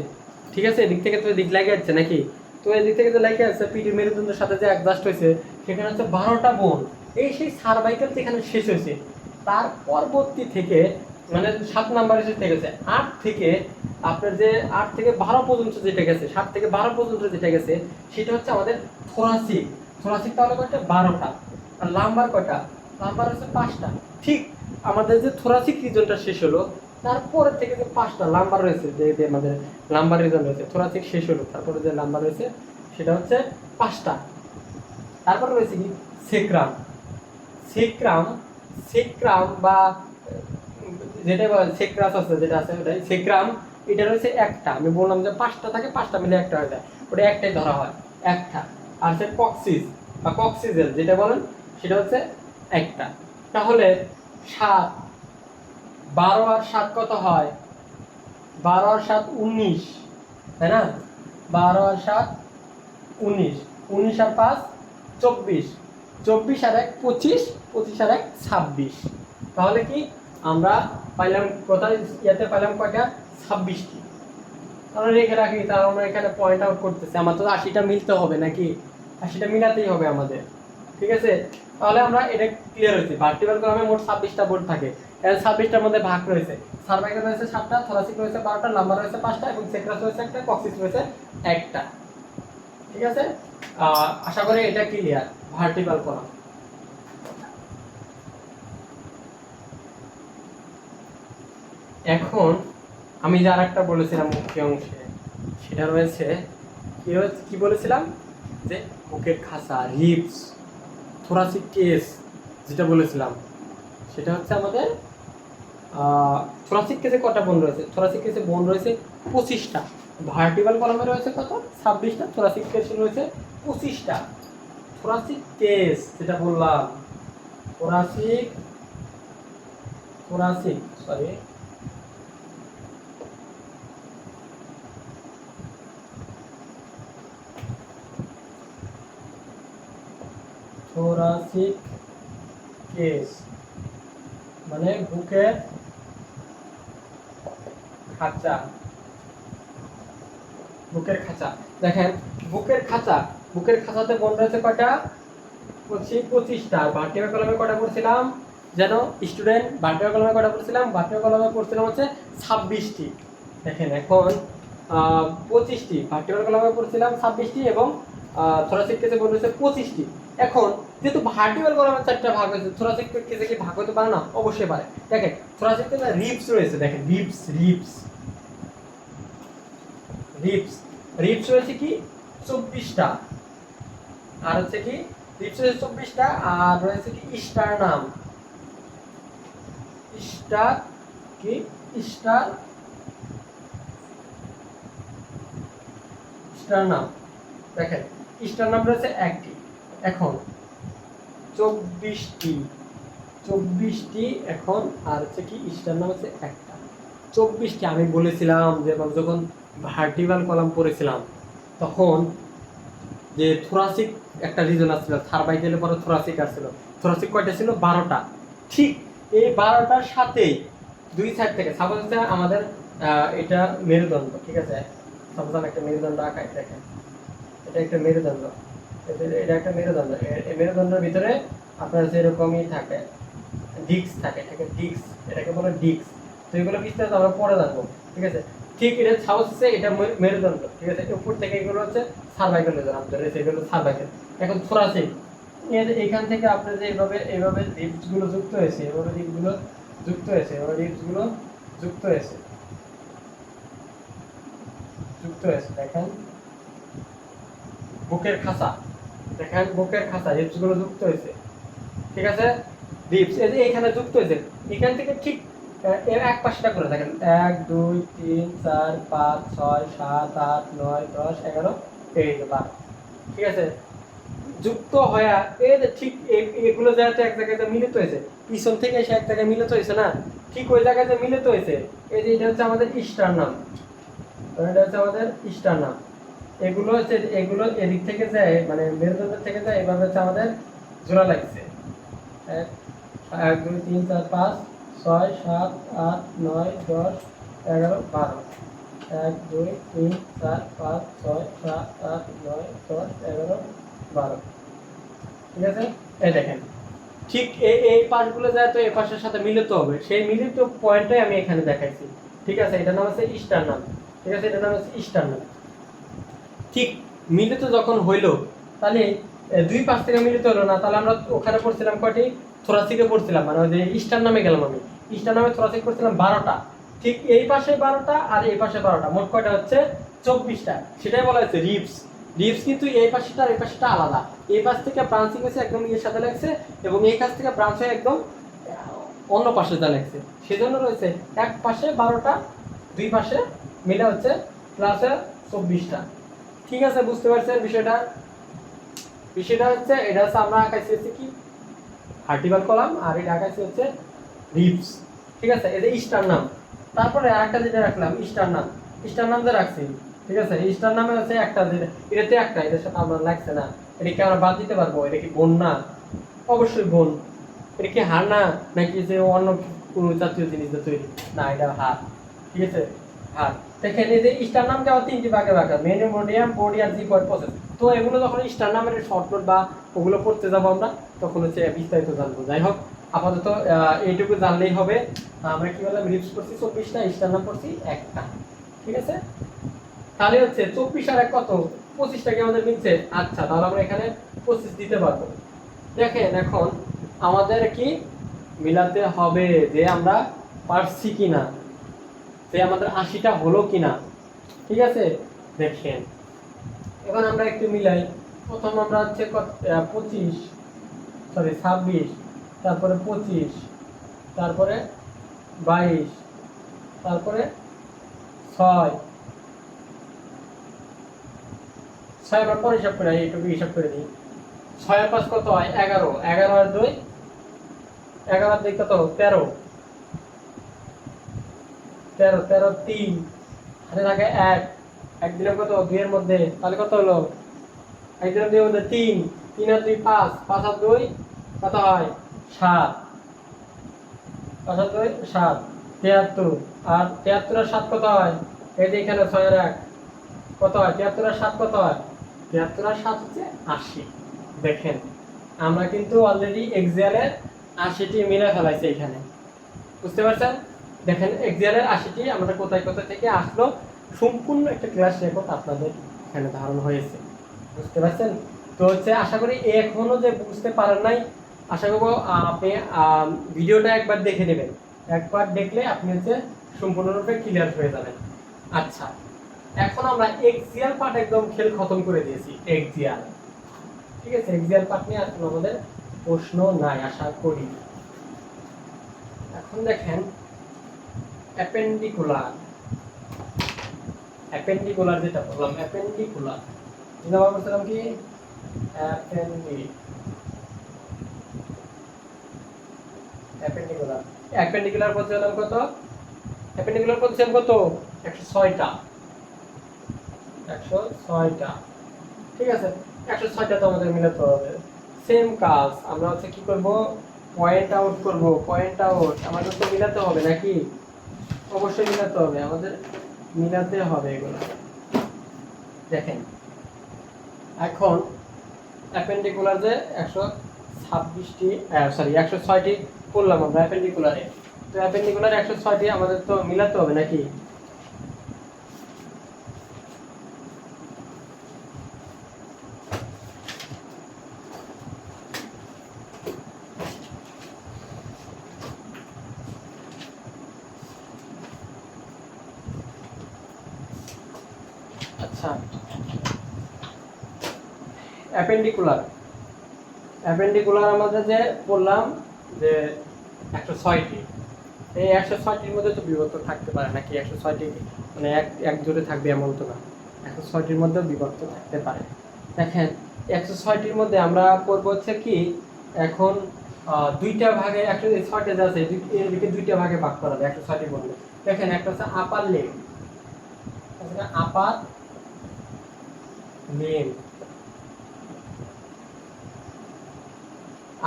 ঠিক আছে, এদিক থেকে তো এদিক লেগে যাচ্ছে নাকি, তো এদিক থেকে যে লেগে আছে পিঠে মেরুদণ্ডের সাথে যে অ্যাডজাস্ট হয়েছে, সেখানে হচ্ছে 12টা বোন। এই সেই সার্ভাইকেল যেখানে শেষ হয়েছে, তার পরবর্তী থেকে মানে 7 নাম্বার এসে গেছে 8 থেকে আপনার যে 8 থেকে 12 পর্যন্ত যেটা গেছে, 7 থেকে 12 পর্যন্ত যেটা গেছে সেটা হচ্ছে আমাদের থোরাসিক। থোরাসিক তাহলে কয়টা? 12টা। আর লাম্বার কয়টা? লাম্বার হচ্ছে 5টা। ঠিক আমাদের যে থোরাসিক রিজনটা শেষ হলো, তারপরে থেকে যে 5টা লাম্বার রয়েছে, যে আমাদের লাম্বার রিজন রয়েছে, থোরাসিক শেষ হলো, তারপরে যে লাম্বার রয়েছে সেটা হচ্ছে 5টা। তারপরে রয়েছে কি? সেক্রাম, সেক্রাম, সেক্রাম বা যেটা সেক্রাস আছে, যেটা আছে ওটাই সেক্রাম। এটা রয়েছে একটা, আমি বললাম যে 5টা থাকে, 5টা মিলে একটা হয়ে যায়, ওটা একটাই ধরা হয়, একটা। আর সে কক্সিস বা কক্সিজেল যেটা বলেন সেটা হচ্ছে একটা। তাহলে 7, 12 আর 7 কত হয়? 12 আর 7 19, তাই না? 12 আর 7 19, 19 আর 5 24, 24 আর 1 25, 25 আর 1 26। তাহলে কি আমরা পাইলাম কোথায়? ইয়াতে পাইলাম কয়টা? 26টি। আমরা রেখে রাখি, তাহলে আমরা এখানে পয়েন্ট আউট করতেছি, আমার তো 80টা মিলতে হবে নাকি, 80টা মিলাতেই হবে আমাদের। ঠিক আছে, তাহলে আমরা এটা ক্লিয়ার হয়েছে। ভার্টিক্যাল কলামে মোট 26টা বোর্ড থাকে, এর 26টার মধ্যে ভাগ রয়েছে, সার্ভাইকাল রয়েছে 7টা, থোরাসিক রয়েছে 12টা, লাম্বার রয়েছে 5টা এবং সেক্রাস রয়েছে একটা, কক্সিস রয়েছে একটা। ঠিক আছে, আশা করি এটা ক্লিয়ার ভার্টিক্যাল কলাম। এখন আমি যে আরেকটা বলেছিলাম মুখ্য অংশে, সেটা রয়েছে কি বলেছিলাম যে বুকের খাঁচা, রিবস, থোরাসিক কেস যেটা বলেছিলাম, সেটা হচ্ছে আমাদের থোরাসিক কেসে কটা বোন রয়েছে? থোরাসিক কেসে বোন রয়েছে 25টা, ভার্টিক্যাল কলামে রয়েছে কত? 26টা, থোরাসিক কেসে রয়েছে 25টা। থোরাসিক কেস যেটা বললাম, থোরাসিক সরি থোরাসিক কেস মানে বুকের খাঁচা। বুকের খাঁচা, দেখেন বুকের খাঁচাতে বোন রয়েছে কয়টা? 25টা। ভার্টিক্যাল কলামে কয়টা পড়ছিলাম যেন স্টুডেন্ট? ভার্টিক্যাল কলামে কয়টা পড়ছিলাম? ভার্টিক্যাল কলামে পড়ছিলাম হচ্ছে 26টি। দেখেন এখন 25টি, ভার্টিক্যাল কলামে পড়ছিলাম 26টি এবং থোরাসিক কেসে বোন রয়েছে 25টি। এখন যেহেতু ভার্টিক্যাল কলামে 4টা ভাগ হয়েছে, থোরাসিক কেসে কি ভাগ হতে পারে না? অবশ্যই পারে। দেখেন থোরাসিক কেসে রিবস রয়েছে, দেখেন রিবস রয়েছে কি 24টা, আর হচ্ছে কি রিবস রয়েছে 24টা, আর রয়েছে কি স্টারনাম, স্টারনাম দেখেন স্টারনাম রয়েছে একটি। এখন 24টি এখন, আর হচ্ছে কি স্টারনাম হচ্ছে একটা। 24টি আমি বলেছিলাম যে যখন ভার্টিক্যাল কলাম পড়েছিলাম তখন যে থোরাসিক একটা রিজন আসছিল, সার্ভাইকালের পরে থোরাসিক আসছিল। থোরাসিক কয়টা ছিল? 12টা। ঠিক এই 12টার সাথে দুই সাইড থেকে, সাপোজ হচ্ছে আমাদের এটা মেরুদণ্ড, ঠিক আছে, সাপোজ আমি একটা মেরুদণ্ড আঁকাই, দেখেন এটা একটা মেরুদণ্ড, এটা একটা মেরুদণ্ড। এই মেরুদণ্ডের ভিতরে আপনার যেরকমই থাকে ডিস্ক থাকে, এটাকে বলে ডিস্ক। তো এগুলো বিস্তারিত আমরা পরে জানবো, ঠিক আছে। ঠিক এটা সাপোজ হচ্ছে এটা মেরুদণ্ড, ঠিক আছে, উপর থেকে এগুলো হচ্ছে সার্ভাইকাল রিজন, আমাদের এগুলো সার্ভাইকাল। এখন থোরাসিক, এখান থেকে আপনার যে এইভাবে রিবস গুলো যুক্ত হয়েছে, রিবস গুলো যুক্ত হয়েছে, দেখেন বুকের খাঁচা, রিবস গুলো যুক্ত হয়েছে, ঠিক আছে। রিবস এই যে এখানে যুক্ত হয়েছে, এখান থেকে ঠিক এর এক পাশটা করে দেখেন 1 2 3 4 5 6 7 8 9 10 11 এই 12, ঠিক আছে। যুক্ত হয়ে এই যে ঠিক এগুলো জায়গাতে এক জায়গাতে মিলিত হয়েছে, পিছন থেকে এসে এক জায়গায় মিলিত হয়েছে না, ঠিক ওই জায়গায় যে মিলিত হয়েছে, এই যে এটা হচ্ছে আমাদের স্টারনাম, এগুলো হচ্ছে এগুলো এদিক থেকে যায়, মানে মেরুদণ্ড থেকে যায়, এভাবে হচ্ছে আমাদের জোড়া লাগছে 1 2 3 4 5 6 7 8 9 10 11 12, 1 2 3 4 5 6 7 8 9 10 11 12, ঠিক আছে। এই দেখেন ঠিক এই পাশগুলো যায় তো এই পাশের সাথে মিলিত হবে, সেই মিলিত পয়েন্টটাই আমি এখানে দেখাইছি, ঠিক আছে। এটার নাম হচ্ছে স্টারনাম, ঠিক আছে, এটার নাম হচ্ছে স্টারনাম। ঠিক মিলিত যখন হইলো, তাহলে দুই পাশ থেকে মিলিত হলো না, তাহলে আমরা ওখানে পড়ছিলাম কয়টি? থোরাসিকে পড়ছিলাম, মানে ওই যে স্টারনামে গেলাম আমি, স্টারনামে থোরাসিক পড়ছিলাম 12টা। ঠিক এই পাশে 12টা আর এই পাশে 12টা, মোট কয়টা হচ্ছে? 24টা। সেটাই বলা হচ্ছে রিবস। কিন্তু এই পাশটা আর এই পাশটা আলাদা, এই পাশ থেকে ব্রাঞ্চিং হয়েছে একদম এর সাথে লাগছে, এবং এই কাছ থেকে ব্রাঞ্চ হয়ে একদম অন্য পাশে যা লাগছে, সেজন্য রয়েছে এক পাশে 12টা, দুই পাশে মিলে হচ্ছে প্লাসে 24টা। ঠিক আছে, বুঝতে পারছেন বিষয়টা? হচ্ছে এটা হচ্ছে আমরা আঁকাইছি হচ্ছে কি ভার্টিক্যাল কলাম, আর এটা আঁকাইছি হচ্ছে রিবস, ঠিক আছে। এই যে স্টারনাম, তারপরে আরেকটা যেটা রাখলাম স্টারনাম যে রাখছি, ঠিক আছে। স্টারনামে হচ্ছে একটা, এটাতে একটা, এটার সাথে আমরা লাগছে না, এটা কি আমরা বাদ দিতে পারবো? এটা কি বোন না? অবশ্যই বোন। এটা কি হাড় না, নাকি যে অন্য কোনো জাতীয় জিনিস দিয়ে তৈরি? না, এটা হাড়, ঠিক আছে, হাড়। দেখেন এই যে স্টারনামকে আবার 3টি ভাগে ভাগ, মেমোরিয়াম, বডি আর জিগোয়েড প্রসেস। তো এগুলো যখন স্টার নামের শর্ট নোট বা ওগুলো পড়তে যাবো আমরা, তখন হচ্ছে বিস্তারিত জানবো। যাই হোক, আপাতত এইটুকু জানলেই হবে। আমরা কি বললাম, রিপস করছি 24টা, স্টার নাম পড়ছি একটা। ঠিক আছে, তাহলে হচ্ছে 24 আর 1 কত, 25টা কি আমাদের মিলছে? আচ্ছা, তাহলে আমরা এখানে 25 দিতে পারবো। দেখেন এখন আমাদের কি মিলাতে হবে যে আমরা পারছি কিনা, যে আমাদের 80টা হলো কিনা। ঠিক আছে, দেখেন এখন আমরা একটু মিলাই। প্রথম আমরা হচ্ছে 26, তারপরে 25, তারপরে 22, তারপরে 6 আমরা পরে হিসাব করে এইটুকু হিসাব করে দিই। 6 আর 5 কত হয়? 11, 11 আর 2, 11 আর 2 কত? 13, 13, 13, 3 হাতে থাকে 1, 1 দিলাম কত? 2 এর মধ্যে, তাহলে কত হলো? 1 দিলাম 2 এর মধ্যে 3, 3 আর 2 5, 5 আর 2 কত হয়? 7, 5 আর 2 7, 73, আর 73 আর 7 কত হয়? এই যে এখানে 6 আর 1 কত হয়? 73 আর 7 কত হয়? 73 আর 7 হচ্ছে 80। দেখেন আমরা কিন্তু অলরেডি এক্সিয়ালের 80টি মিলে ফেলাইছি এখানে, বুঝতে পারছেন? দেখেন এক্সিয়ালের 80টি আমরা কোথায় কোথায় থেকে আসলো, সম্পূর্ণ একটা ক্লাস রেকর্ড আপনাদের এখানে ধারণ হয়েছে, বুঝতে পারছেন? তো হচ্ছে আশা করি এখনো যে বুঝতে পারেন নাই, আশা করবো আপনি ভিডিওটা একবার দেখে নেবেন। একবার দেখলে আপনি হচ্ছে সম্পূর্ণরূপে ক্লিয়ার হয়ে যাবেন। আচ্ছা, এখন আমরা এক্সিয়াল পার্ট একদম খেল খতম করে দিয়েছি। এক্সিয়াল, ঠিক আছে, এক্সিয়াল পার্ট নিয়ে এখন আমাদের প্রশ্ন নাই আশা করি। এখন দেখেন অ্যাপেন্ডিকুলার, অ্যাপেন্ডিকুলার যেটা বললাম, অ্যাপেন্ডিকুলার যেটা বলছিলাম কি, অ্যাপেন্ডিকুলার, অ্যাপেন্ডিকুলার পদ্ধতি কত? অ্যাপেন্ডিকুলার পদ্ধতি কত? 106টা, 106টা। ঠিক আছে, 106টা তো আমাদের মিলাতে হবে। সেম কাজ আমরা হচ্ছে কি করব, পয়েন্ট আউট করব। পয়েন্ট আউট আমাদের তো মিলাতে হবে নাকি? অবশ্যই মিলাতে হবে, আমাদের মিলাতে হবে এগুলো। দেখেন এখন অ্যাপেন্ডিকুলার যে 126টি, সরি 106টি করলাম আমরা অ্যাপেন্ডিকুলারে। তো অ্যাপেন্ডিকুলার 106টি আমাদের তো মিলাতে হবে নাকি? আচ্ছা, অ্যাপেন্ডিকুলার, অ্যাপেন্ডিকুলার আমাদের যে বললাম যে 106টি, এই 106টির মধ্যে তো বিভক্ত থাকতে পারে নাকি? 106টি মানে এক জোড়ে থাকবে এমন তো না, 106টির মধ্যেও বিভক্ত থাকতে পারে। দেখেন 106টির মধ্যে আমরা করব হচ্ছে কি, এখন দুইটা ভাগে, 106টা যা আছে এদিকে দুইটা ভাগে ভাগ করা যায় 106টির মধ্যে। দেখেন একটা হচ্ছে আপার লিম্ব, আপার লিম্ব,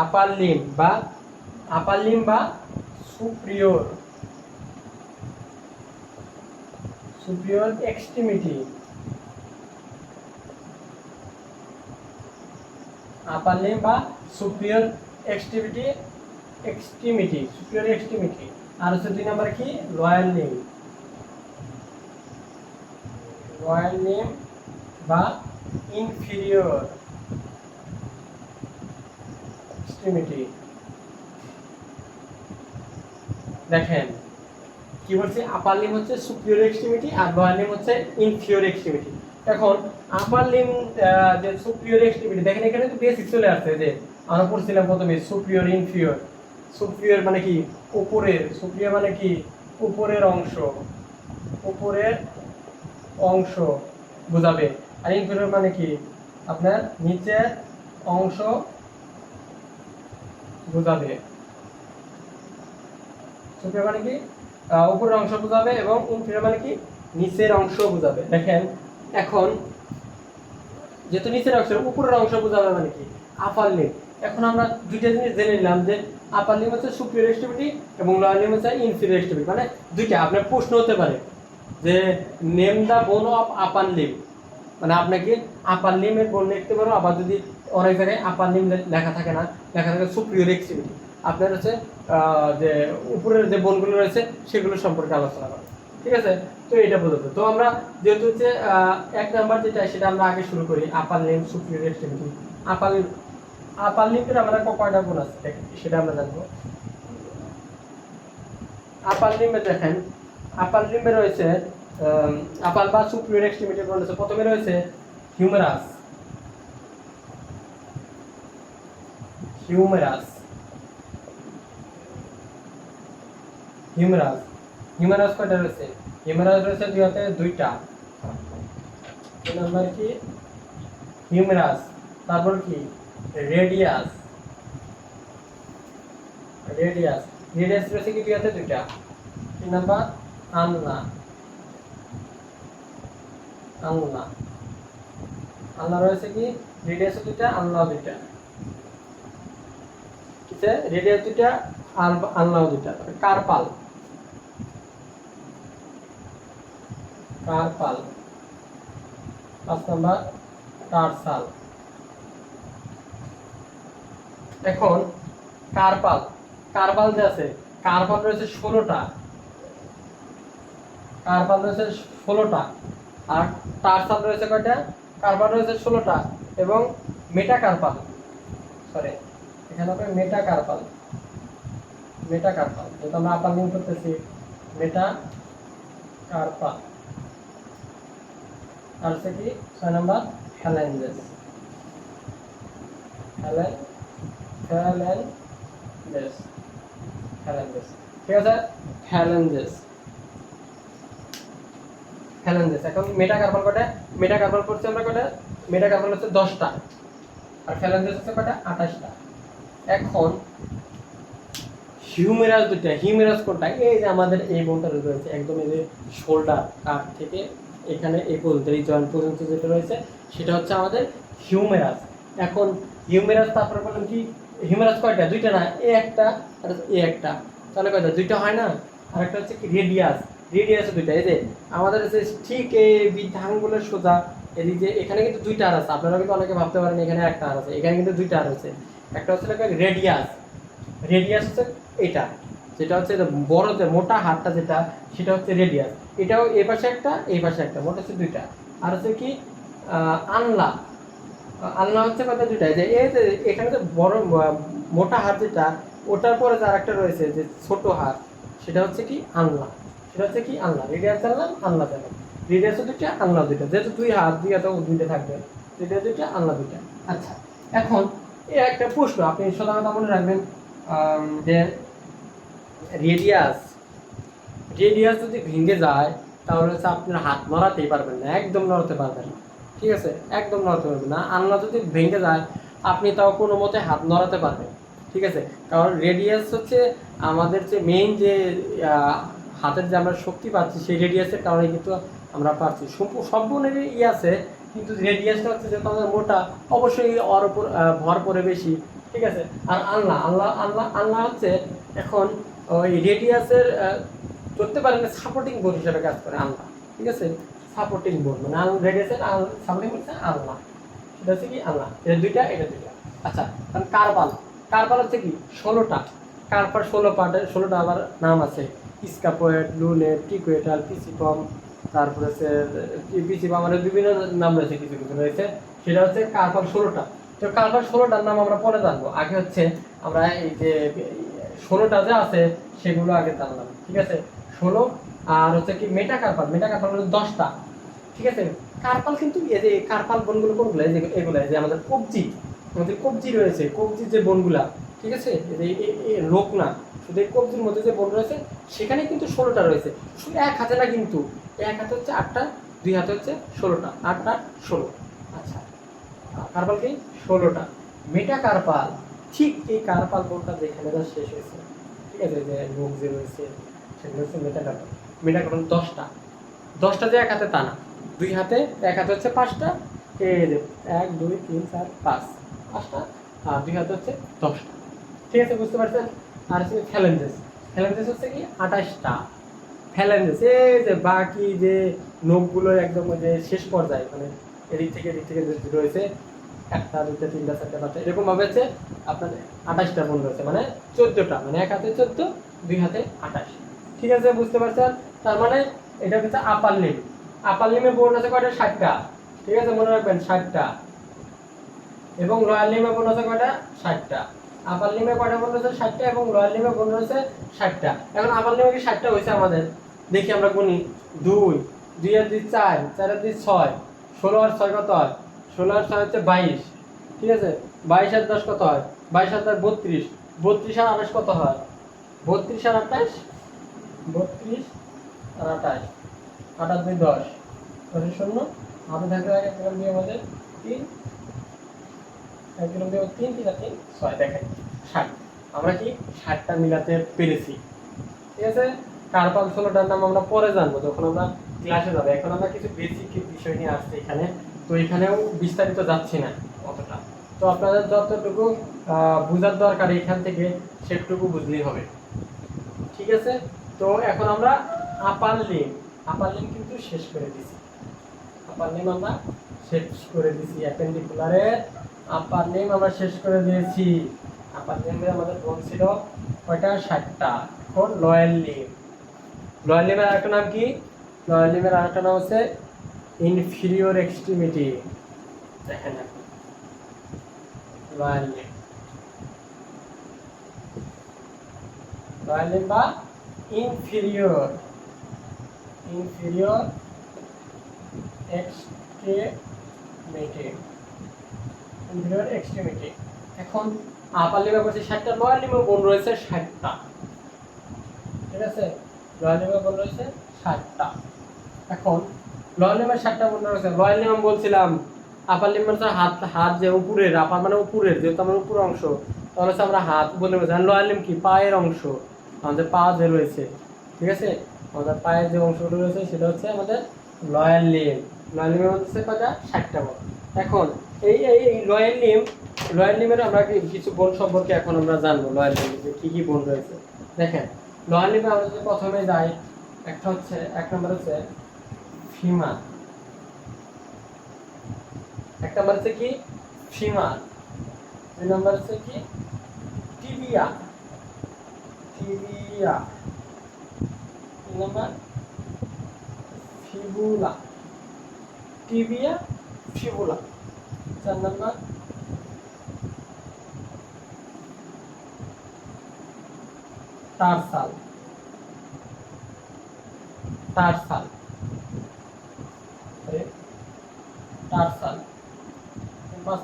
আপার লিম্ব বা আপার লিম্ব বা সুপ্রিয়র, সুপ্রিয়র এক্সট্রিমিটি, আপার লিম্ব বা সুপ্রিয়র এক্সট্রিমিটি, এক্সট্রিমিটি, সুপ্রিয়র এক্সট্রিমিটি। আর হচ্ছে 2 নাম্বার কি, লয়ার লিম্ব, লয়ার লিম্ব বা ইনফিরিয়র এক্সট্রিমিটি। দেখেন কি বলছে, আপার লিম্ব হচ্ছে সুপিরিয়র এক্সট্রিমিটি আর লোয়ার লিম্ব হচ্ছে ইনফিরিয়র এক্সট্রিমিটি। এখন আপার লিম্ব যে সুপিরিয়র এক্সট্রিমিটি, দেখেন এখানে তো বেসিক চলে আসছে যে আমরা পড়ছিলাম প্রথমে সুপিরিয়র ইনফিরিয়র। সুপিরিয়র মানে কি, উপরের, সুপিরিয়র মানে কি উপরের অংশ, উপরের অংশ বোঝাবে। আর ইনফিরিয়র মানে কি আপনার নিচের অংশ বোঝাবে। সুপিরিয়র মানে কি উপরের অংশ বোঝাবে এবং ইনফিরিয়র মানে কি নিচের অংশ বোঝাবে। দেখেন এখন যেহেতু নিচের অংশ, উপরের অংশ বোঝাবে মানে কি আপার লিম্ব। এখন আমরা দুইটা জিনিস জেনে নিলাম যে আপার লিম্ব হচ্ছে সুপিরিয়র এক্সট্রিমিটি এবং লোয়ার লিম্ব হচ্ছে ইনফিরিয়র এক্সট্রিমিটি। মানে দুইটা আপনার প্রশ্ন হতে পারে যে নেম দা বোন অফ আপার লিম্ব, মানে আপনাকে আপার লিমের বোন লিখতে পারো, আবার যদি অনেক জায়গায় আপার লিম লেখা থাকে না, লেখা থাকে সুপিরিয়র এক্সট্রিমিটি, আপনার হচ্ছে যে উপরের যে বোনগুলো রয়েছে সেগুলো সম্পর্কে আলোচনা করা। ঠিক আছে, তো এটা বোঝাবো। তো আমরা যেহেতু হচ্ছে 1 নাম্বার যেটা সেটা আমরা আগে শুরু করি, আপার লিম সুপিরিয়র এক্সট্রিমিটি। আপার লিমের আমরা কয়টা বোন আছে সেটা আমরা জানবো। আপার লিম্বে দেখেন, আপার লিম্বে রয়েছে আপার বা সুপিরিয়র এক্সট্রিমিটি বোন রয়েছে। প্রথমে রয়েছে হিউমেরাস, হিউমেরাস হিউমেরাস হিউমেরাস কয়টা রয়েছে? হিউমেরাস রয়েছে দুইটা। নাম্বার কি? হিউমেরাস। তারপর কি? রেডিয়াস, রেডিয়াস রেডিয়াস রয়েছে কি দুইটা। 3 নাম্বার আলনা, আলনা আলনা রয়েছে কি? রেডিয়াস দুইটা, আলনা দুইটা। ঠিক আছে, রেডিয়াস দুইটা আর আলনাও দুইটা। Carpal, carpal. 5 নাম্বার টার্সাল। এখন কার্পাল, কার্পাল যে আছে, কার্পাল রয়েছে 16টা, কার্পাল রয়েছে 16টা। আর টার্সাল রয়েছে কয়টা? কার্পাল রয়েছে 16টা এবং মেটাকার্পাল, সরি এখানে হবে মেটাকার্পাল, মেটাকার্পাল যেটা আমরা আপার লিঙ্ক করতেছি, মেটাকার্পাল। আর হচ্ছে কি 6 নাম্বার ফ্যালেঞ্জেস, ফ্যালেঞ্জেস, ফ্যালেঞ্জেস। ঠিক আছে, ফ্যালেঞ্জেস, ফ্যালেঞ্জেস। এখন মেটাকার্পাল কয়টা? মেটাকার্পাল করছে আমরা কয়টা? মেটাকার্পাল হচ্ছে 10টা আর ফ্যালেঞ্জেস হচ্ছে কয়টা? 28টা। এখন হিউমেরাস দুইটা। হিউমেরাস কোনটা? এই যে আমাদের এই বোনটা রয়েছে একদম এই যে শোল্ডার কাট থেকে এখানে এই পর্যন্ত, এই জয়েন্ট পর্যন্ত যেটা রয়েছে সেটা হচ্ছে আমাদের হিউমেরাস। এখন হিউমেরাস তারপরে বললাম কি হিউমেরাস কয়টা? দুইটা না, এ একটা আর এ একটা, তাহলে কয়টা? দুইটা হয় না। আর একটা হচ্ছে কি রেডিয়াস, রেডিয়াস দুইটা। এই যে আমাদের হচ্ছে ঠিক এই বৃদ্ধাঙ্গুলের সোজা এদিকে এখানে কিন্তু দুইটা আর আছে। আপনারা কিন্তু অনেকে ভাবতে পারেন এখানে একটা আর আছে, এখানে কিন্তু দুইটা আর আছে। একটা হচ্ছে রেডিয়াস, রেডিয়াস হচ্ছে এটা যেটা হচ্ছে বড় যে মোটা হাড়টা যেটা সেটা হচ্ছে রেডিয়াস। এটাও এই পাশে একটা, এই পাশে একটা, মোট হচ্ছে দুইটা। আর হচ্ছে কি আনলা, আনলা হচ্ছে কথা দুইটা। যে এই যে এখানে যে বড় মোটা হাড় যেটা, ওটার পরে যে আরেকটা রয়েছে যে ছোট হাড়, সেটা হচ্ছে কি আনলা, সেটা হচ্ছে কি আনলা। রেডিয়াস জানলাম, আনলা জানলাম। রেডিয়াস দুইটা, আনলা দুইটা, যেহেতু দুই হাত দুই হাতে দুইটা থাকবে, রেডিয়াস দুইটা, আনলা দুইটা। আচ্ছা, এখন এর একটা প্রশ্ন আপনি সাধারণত মনে রাখবেন যে রেডিয়াস, রেডিয়াস যদি ভেঙে যায় তাহলে হচ্ছে আপনার হাত নড়াতেই পারবেন না, একদম নড়াতে পারবেন না। ঠিক আছে, একদম নড়াতে পারবেন না। আলনা যদি ভেঙে যায় আপনি তাও কোনো মতে হাত নড়াতে পারবেন। ঠিক আছে, কারণ রেডিয়াস হচ্ছে আমাদের যে মেইন যে হাতের যে আমরা শক্তি পাচ্ছি সেই রেডিয়াসের কারণে কিন্তু আমরা পাচ্ছি। সব বোনেরই আছে, কিন্তু রেডিয়াসটা হচ্ছে যেহেতু আমাদের মোটা, অবশ্যই ওর উপর ভর পড়ে বেশি। ঠিক আছে, আর আলনা, আলনা হচ্ছে এখন ওই রেডিয়াসের ধরতে পারেন সাপোর্টিং বোন হিসেবে কাজ করে আলনা। ঠিক আছে, সাপোর্টিং বোন মানে রেডিয়াসের সাপোর্টিং হচ্ছে আলনা, সেটা হচ্ছে কি আলনা। এটা দুইটা, এটা দুইটা। আচ্ছা, কারণ কার্পাল, কার্পাল হচ্ছে কি 16টা। কার্পাল 16 পার্টের 16টা আবার নাম আছে, স্কাপয়েড, লুনেট, টিকুয়েটাল, পিসিপম, তারপরে হচ্ছে পিসিপম, মানে বিভিন্ন নাম রয়েছে, কিছু কিছু রয়েছে। সেটা হচ্ছে কার্পাল 16টা। তো কার্পাল 16টার নাম আমরা পরে জানবো। আগে হচ্ছে আমরা এই যে 16টা যে আছে সেগুলো আগে জানলাম। ঠিক আছে, 16। আর হচ্ছে কি মেটাকার্পাল, মেটাকার্পাল হলো 10টা। ঠিক আছে, কার্পাল কিন্তু এই যে কার্পাল বনগুলো কোনগুলো? এই যে এগুলো, যে আমাদের কবজি, আমাদের কবজি রয়েছে, কবজির যে বনগুলা, ঠিক আছে, লোক না, শুধু এই কবজির মধ্যে যে বন রয়েছে সেখানে কিন্তু 16টা রয়েছে। শুধু এক হাতে না, কিন্তু এক হাতে হচ্ছে 8টা, দুই হাতে হচ্ছে 16টা, 8টা 16। আচ্ছা, কার্পাল কি 16টা। মেটাকার্পাল ঠিক এই কার্পাল বনটা যেখানে যা শেষ হয়েছে, ঠিক আছে, যে লোক যে রয়েছে সেগুলো হচ্ছে মেটাকার্পাল। মেটাকার্পাল 10টা, 10টা যে এক হাতে তা না, দুই হাতে, এক হাতে হচ্ছে 5টা, এই যে 1 2 3 4 5, 5টা, আর দুই হাতে হচ্ছে 10টা। ঠিক আছে, বুঝতে পারছেন? আর হচ্ছে ফ্যালেঞ্জেস, ফ্যালেঞ্জেস হচ্ছে কি 28টা। ফ্যালেঞ্জেস এই যে বাকি যে নখগুলোর একদম যে শেষ পর্যায়ে, মানে এদিক থেকে যে রয়েছে 1টা 2টা 3টা 4টা 5টা এরকম ভাবে হচ্ছে আপনার 28টা বোন রয়েছে, মানে 14টা, মানে এক হাতে 14 দুই হাতে 28। ঠিক আছে, বুঝতে পারছেন? তার মানে এটা হচ্ছে আপার লিম। আপার লিমে বোন আছে কয়টা? 60টা। ঠিক আছে, মনে রাখবেন 60টা। এবং লোয়ার লিমে বোন আছে কয়টা? 60টা। আপার লিমে কয়টা বোন আছে? 60টা, এবং লোয়ার লিমে বোন আছে 60টা। এখন আপার লিমে কি 60টা হইছে আমাদের? দেখি আমরা গুনি। 2 2 আর 2 4, 4 আর 2 6, 16 আর 6 কত হয়? 16 আর 6 হচ্ছে 22। ঠিক আছে, 22 আর 10 কত হয়? 22 আর 10 32, 32 আর 28 কত হয়? 32 আর 28, 32 আর 28, 28 2 10, 10 শূন্য হাতে থাকলে এক কিলো দিয়ে আমাদের 3, এক কিলো দিয়ে 3 3 আর 3 6, দেখেন 60। আমরা কি 60টা মিলাতে পেরেছি। ঠিক আছে, কার্পাল 16টার নাম আমরা পরে জানবো যখন আমরা ক্লাসে যাবো। এখন আমরা কিছু বেসিক বিষয় নিয়ে আসছি এখানে, তো এখানেও বিস্তারিত যাচ্ছি না অতটা। তো আপনাদের যতটুকু বোঝার দরকার এখান থেকে সেটুকু বুঝলেই হবে। ঠিক আছে, তো এখন আমরা আপার লিম কিন্তু শেষ করে দিছি। আপার লিম আমরা শেষ করে দিছি, অ্যাপেন্ডিকুলারের আপার লিম আমরা শেষ করে দিয়েছি। আপার লিমে আমাদের বোন ছিল কয়টা? 60টা। এখন লোয়ার লিম। লোয়ার লিমের আরেকটা নাম কি? লোয়ার লিমের আরেকটা নাম হচ্ছে ইনফিরিয়র এক্সট্রিমিটি। দেখেন এখন লোয়ার লিম, লোয়ার লিম বা ইনফিরিয়র এক্সট্রিমিটি, ইনফিরিয়র এক্সট্রিমিটি। এখন আপার লিমে বলছে 60টা, লোয়ার লিমে বোন রয়েছে 60টা। ঠিক আছে, লোয়ার লিমে বোন রয়েছে 60টা। এখন লোয়ার লিমের 60টা বোন রয়েছে। লোয়ার লিম আমি বলছিলাম আপার লিমের হাত যে উপরের, আপার মানে উপরের, যেহেতু আমার উপর অংশ, তাহলে আমরা হাত বলে বোঝান। লোয়ার লিম কি? পায়ের অংশ, আমাদের পা যে রয়েছে। ঠিক আছে, আমাদের পায়ের যে অংশগুলো রয়েছে সেটা হচ্ছে আমাদের লোয়ার লিম। লোয়ার লিমের মধ্যে কয়টা? 60টা বোন। এখন এই লোয়ার লিমের আমরা কিছু বোন সম্পর্কে এখন আমরা জানবো। লোয়ার লিমে যে কি কি বোন রয়েছে দেখেন। লোয়ার লিমে আমরা যদি প্রথমে যাই, একটা হচ্ছে, এক নম্বর হচ্ছে ফিমার। এক নম্বর হচ্ছে কি? ফিমার। দুই নম্বর হচ্ছে কি? টিবিয়া। তিন নম্বর ফিবুলা, টিবিয়া, ফিবুলা। 4 নম্বর টার্সাল। 5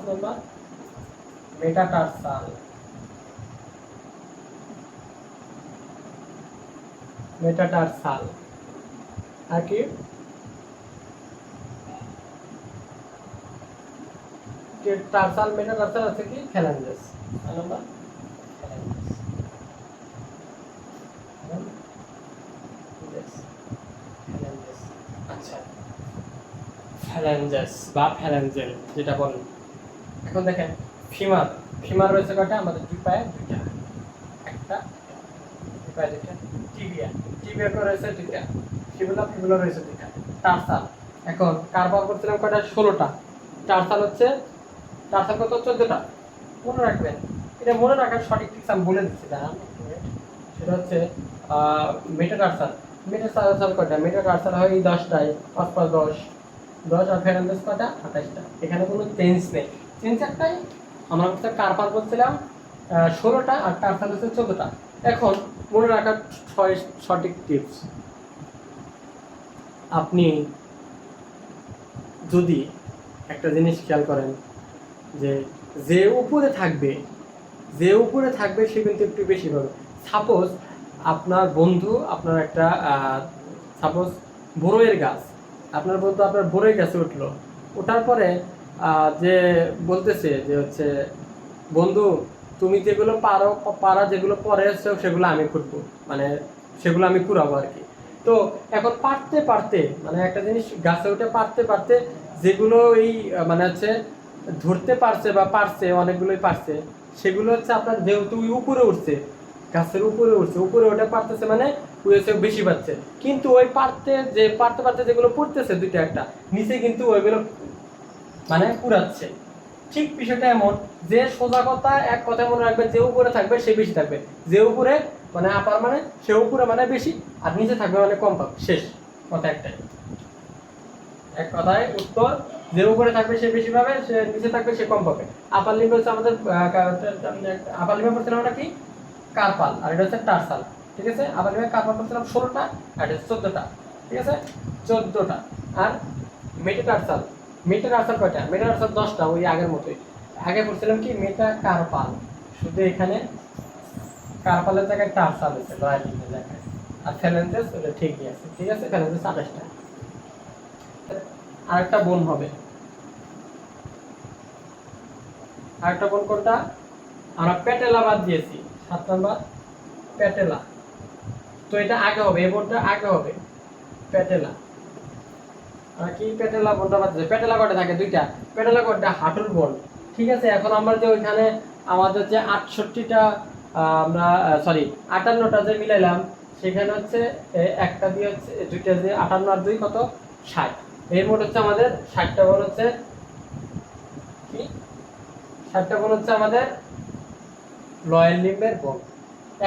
নম্বর মেটাটার্সাল। আর কি? টার্সাল, মেটাটার্সাল আছে কি? ফ্যালাঞ্জেস। নাম্বার আচ্ছা, ফ্যালাঞ্জেস বা ফ্যালাঞ্জেল যেটা বলেন। এখন দেখেন ফিমার রয়েছে কয়টা? আমাদের দুই পায়ে দুইটা, একটা, দুই পায়ে দুইটা। টিবিয়া রয়েছে দুইটা, ফিবুলা রয়েছে দুইটা। টার্সাল, এখন কার্বন করছিলাম কয়টা? 16টা। টার্সাল কত? 14টা। মনে রাখবেন, এটা মনে রাখার সঠিক টিপস আমি বলে দিচ্ছি, দাঁড়ান সেটা হচ্ছে মেটাটার্সাল কয়টা? মেটাটার্সাল হয় 10টায়, 5 5 10, 10 আর ফ্যালাঞ্জেস কয়টা? 28টা। এখানে কোনো চেঞ্জ নেই, চেঞ্জ একটাই। আমরা হচ্ছে কার্পাল বলছিলাম 16টা আর টার্সাল হচ্ছে 14টা। এখন মনে রাখার সঠিক টিপস, আপনি যদি একটা জিনিস খেয়াল করেন যে যে উপরে থাকবে সে কিন্তু একটু বেশি পাবে। সাপোজ আপনার বন্ধু, আপনার একটা সাপোজ বড়ইয়ের গাছ, আপনার বন্ধু আপনার বড়ই গাছে উঠলো, ওঠার পরে যে বলতেছে যে হচ্ছে, বন্ধু তুমি যেগুলো পারা যেগুলো পরে এসছো সেগুলো আমি খুঁড়বো, মানে সেগুলো আমি কুড়াবো আর কি। তো এখন পারতে মানে একটা জিনিস গাছে উঠে পারতে যেগুলো এই মানে হচ্ছে ধরতে পারছে বা পারছে, অনেকগুলোই পারছে, সেগুলো হচ্ছে আপনার যেহেতু উপরে উঠছে, গাছের উপরে ওটা পারতেছে, মানে হচ্ছে বেশি পাচ্ছে। কিন্তু ওই পারতে যেগুলো পড়তেছে দুইটা একটা নিচে, কিন্তু ওইগুলো মানে পুরাচ্ছে। ঠিক বিষয়টা এমন যে সোজা কথা এক কথা মনে রাখবে, যে উপরে থাকবে সে বেশি থাকবে, যে উপরে মানে আপার মানে সে উপরে মানে বেশি, আর নিচে থাকবে মানে কম পাবে। শেষ কথা একটাই, এক কথায় উত্তর, যে উপরে থাকবে সে বেশি পাবে, সে নিচে থাকবে সে কম পাবে। আপার লিমিট হচ্ছে আমাদের আপার লিমিট পড়ছিলাম আমরা কি কার্পাল, আর এটা হচ্ছে টার্সাল। ঠিক আছে, আপার লিমিট কার্পাল পড়ছিলাম 16টা, আর এটা 14টা। ঠিক আছে, 14টা। আর মেটাটার্সাল, মেটাটার্সাল কয়টা? মেটাটার্সাল 10টা, ওই আগের মতোই। আগে পড়ছিলাম কি মেটা কার্পাল, শুধু এখানে কার্পালের জায়গায় টার্সাল আছে লয়ার লিমিটের জায়গায়। আর ফ্যালেঞ্জেস ওটা ঠিকই আছে। ঠিক আছে, ফ্যালেঞ্জেস 28টা। আরেকটা বোন হবে, আরেকটা বোন কোনটা? আমরা প্যাটেলা বাদ দিয়েছি, 7 নাম্বার প্যাটেলা। তো এটা আগে হবে, এই বোনটা আগে হবে, প্যাটেলা। আর কি প্যাটেলা বোনটা বাদ দিয়েছি। প্যাটেলা কয়টা থাকে? 2টা। প্যাটেলা কয়টা? হাঁটুর বোন। ঠিক আছে, এখন আমরা যে ওইখানে আমাদের যে 68টা আমরা সরি 58টা যে মিলাইলাম, সেখানে হচ্ছে একটা দিয়ে হচ্ছে 2টা দিয়ে 58 আর 2 কত? 60। এর মোট হচ্ছে আমাদের 60টা বোন হচ্ছে কি? 60টা বোন হচ্ছে আমাদের লয়াল লিম্বের বোন।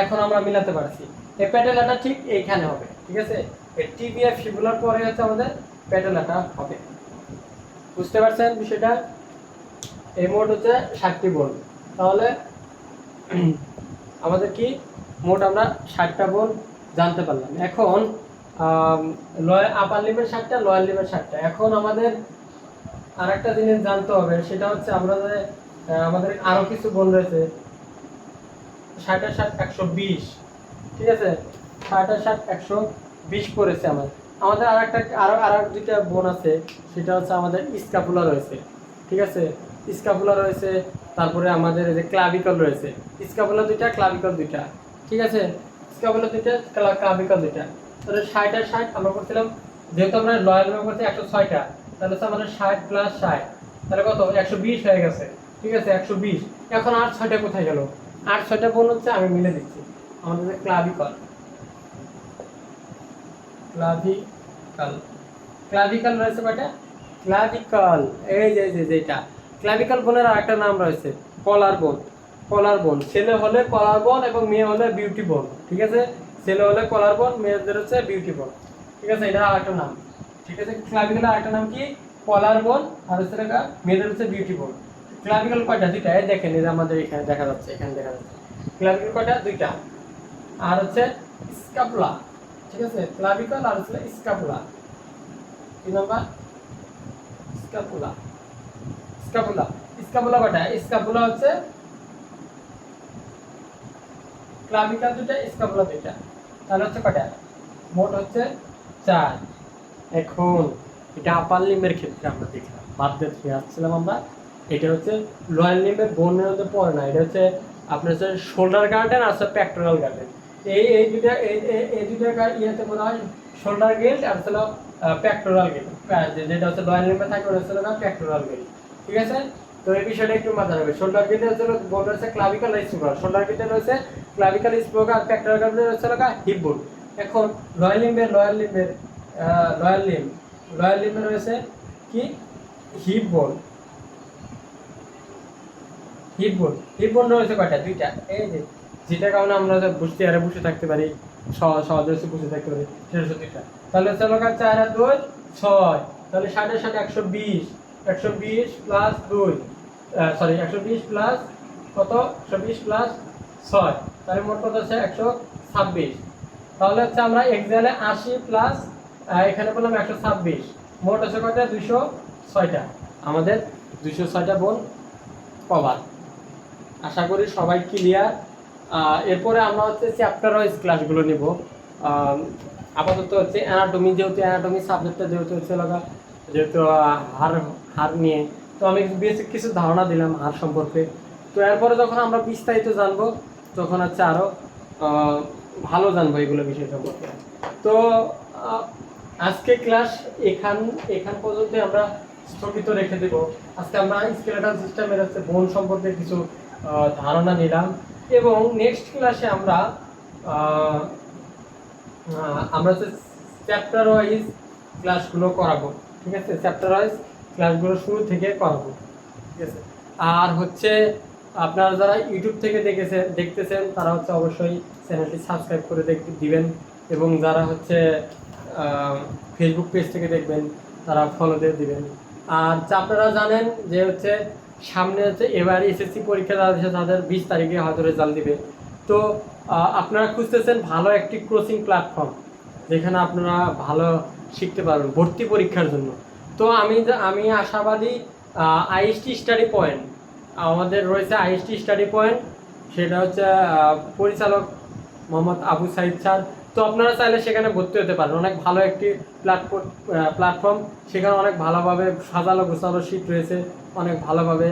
এখন আমরা মিলাতে পারছি, এই প্যাটেলাটা ঠিক এইখানে হবে। ঠিক আছে, এই টিবিয়া ফিবুলার পরে হচ্ছে আমাদের প্যাটেলাটা হবে। বুঝতে পারছেন বিষয়টা? এই মোট হচ্ছে 60টি বোন। তাহলে আমাদের কি মোট আমরা 60টা বোন জানতে পারলাম। এখন আপার লিমিট 60টা, লোয়ার লিমিট 60টা। এখন আমাদের আরেকটা জিনিস জানতে হবে, সেটা হচ্ছে আমরা যে আমাদের আরো কিছু বোন রয়েছে। 60 আর 60 120। ঠিক আছে, 60 আর 60 120 পড়েছে আমাদের। আমাদের আরো 2টা বোন আছে, সেটা হচ্ছে আমাদের স্ক্যাপুলা রয়েছে। ঠিক আছে, স্ক্যাপুলা রয়েছে, তারপরে আমাদের এই যে ক্লাভিকল রয়েছে। স্ক্যাপুলা 2টা, ক্লাভিকল 2টা। ঠিক আছে, স্ক্যাপুলা 2টা, ক্লাভিকল 2টা। তাহলে 60 আর 60 আমরা করছিলাম, যেহেতু আমরা লয়াল লিমিট করছি 106টা, তাহলে হচ্ছে আমাদের 60 প্লাস 60, তাহলে কত? 120 হয়ে গেছে। ঠিক আছে, 120। এখন আর 6টা কোথায় গেল? আর 6টা বোন হচ্ছে, আমি মিলে দিচ্ছি। আমাদের যে ক্লাভিকল, ক্লাভিকল, ক্লাভিকল রয়েছে কয়টা? ক্লাভিকল, এই যে যেটা ক্লাভিকল বোনের আরেকটা নাম রয়েছে কলার বোন। কলার বোন, ছেলে হলে কলার বোন এবং মেয়ে হলে বিউটি বোন। ঠিক আছে, ছেলে হলে কলার বোন, মেয়েদের হচ্ছে বিউটি বোন। ঠিক আছে, এটা আরেকটা নাম। ঠিক আছে, ক্লাভিকল আরেকটা নাম কি? কলার বোন, আর হচ্ছে মেয়েদের হচ্ছে বিউটি বোন। ক্লাভিকল কয়টা? 2টা। এই দেখেন, এই যে আমাদের এখানে দেখা যাচ্ছে, এখানে দেখা যাচ্ছে ক্লাভিকল কয়টা? 2টা। আর হচ্ছে স্ক্যাপুলা। ঠিক আছে, ক্লাভিকল আর হচ্ছে scapula. 3 number scapula. Scapula, scapula কয়টা? স্ক্যাপুলা হচ্ছে ক্লাভিকল 2টা, স্ক্যাপুলা 2টা। তাহলে হচ্ছে কয়টা? মোট হচ্ছে 4। এখন এটা আপার লিম্বের ক্ষেত্রে আমরা দেখলাম, বাদ দিয়ে আসছিলাম আমরা। এটা হচ্ছে লোয়ার লিম্বের বোনের মধ্যে পড়ে না, এটা হচ্ছে আপনার হচ্ছে শোল্ডার গার্ডেন আর হচ্ছে পেক্টোরাল গার্ডেন। এই দুইটা ইয়েতে বলা হয় শোল্ডার গেল্ট আর হচ্ছে পেক্টোরাল গেল্ট। যেটা হচ্ছে লোয়ার লিম্বে থাকে ওটা হচ্ছে না পেক্টোরাল গেল্ট। ঠিক আছে, তো এই বিষয়টা একটু মাথায় রাখবে। শোল্ডার গেল্টে হচ্ছে বোন রয়েছে ক্লাভিকল আর স্পোকার। শোল্ডার গেল্টে রয়েছে ক্লাভিকল, স্পোকার, আর পেক্টোরাল গার্ডে রয়েছে হিপ বোন। এখন লোয়ার লিম্বে রয়েছে কি? হিপ বোন। হিপ বোন রয়েছে কয়টা? 2টা। এই যে যেটা কারণে আমরা বুঝতে আরে বসে থাকতে পারি, সহজে বসে থাকতে পারি, সেটা হচ্ছে 2টা। তাহলে চলো 4 আর 2 6। তাহলে 60 এর সাথে 120, 120 প্লাস 2 সরি 120 প্লাস কত? 120 প্লাস 6, তাহলে মোট কত হচ্ছে? 126। তাহলে হচ্ছে আমরা এক্সালে 80 প্লাস এখানে বললাম 126, মোট হচ্ছে কয়টা? 206টা। আমাদের 206টা বোন কভার। আশা করি সবাই ক্লিয়ার। এরপরে আমরা হচ্ছে চ্যাপ্টার ওয়াইজ ক্লাসগুলো নিব। আপাতত হচ্ছে অ্যানাটমি, যেহেতু অ্যানাটমি সাবজেক্টটা যেহেতু হাড় নিয়ে, তো আমি বেসিক কিছু ধারণা দিলাম হাড় সম্পর্কে। তো এরপরে যখন আমরা বিস্তারিত জানবো, তখন হচ্ছে আরও ভালো জানবো এগুলো বিষয় সম্পর্কে। তো আজকে ক্লাস এখান পর্যন্ত আমরা স্থগিত রেখে দেব। আজকে আমরা স্কেলেটাল সিস্টেমের হচ্ছে বোন সম্পর্কে কিছু ধারণা নিলাম, এবং নেক্সট ক্লাসে আমরা হচ্ছে চ্যাপ্টার ওয়াইজ ক্লাসগুলো করাবো। ঠিক আছে, চ্যাপ্টার ওয়াইজ ক্লাসগুলো শুরু থেকে করাবো, ঠিক আছে। আর হচ্ছে আপনারা যারা ইউটিউব থেকে দেখতেছেন তারা হচ্ছে অবশ্যই চ্যানেলটি সাবস্ক্রাইব করে দিবেন, এবং যারা হচ্ছে ফেসবুক পেজ থেকে দেখবেন তারা ফলো দিয়ে দিবেন। আর আপনারা জানেন যে হচ্ছে সামনে হচ্ছে এবার এসএসসি পরীক্ষা তাদের 20 তারিখে হয়তো রেজাল্ট দিবে। তো আপনারা খুঁজতেছেন ভালো একটি কোচিং প্ল্যাটফর্ম যেখানে আপনারা ভালো শিখতে পারবেন ভর্তি পরীক্ষার জন্য। তো আমি আশাবাদী আইএসটি স্টাডি পয়েন্ট, আমাদের রয়েছে আইএসটি স্টাডি পয়েন্ট, সেটা হচ্ছে পরিচালক মোহাম্মদ আবু সাইদ স্যার। তো আপনারা চাইলে সেখানে ভর্তি হতে পারেন, অনেক ভালো একটি প্ল্যাটফর্ম। সেখানে অনেক ভালোভাবে সাজালো গোছালো সিট রয়েছে, অনেক ভালোভাবে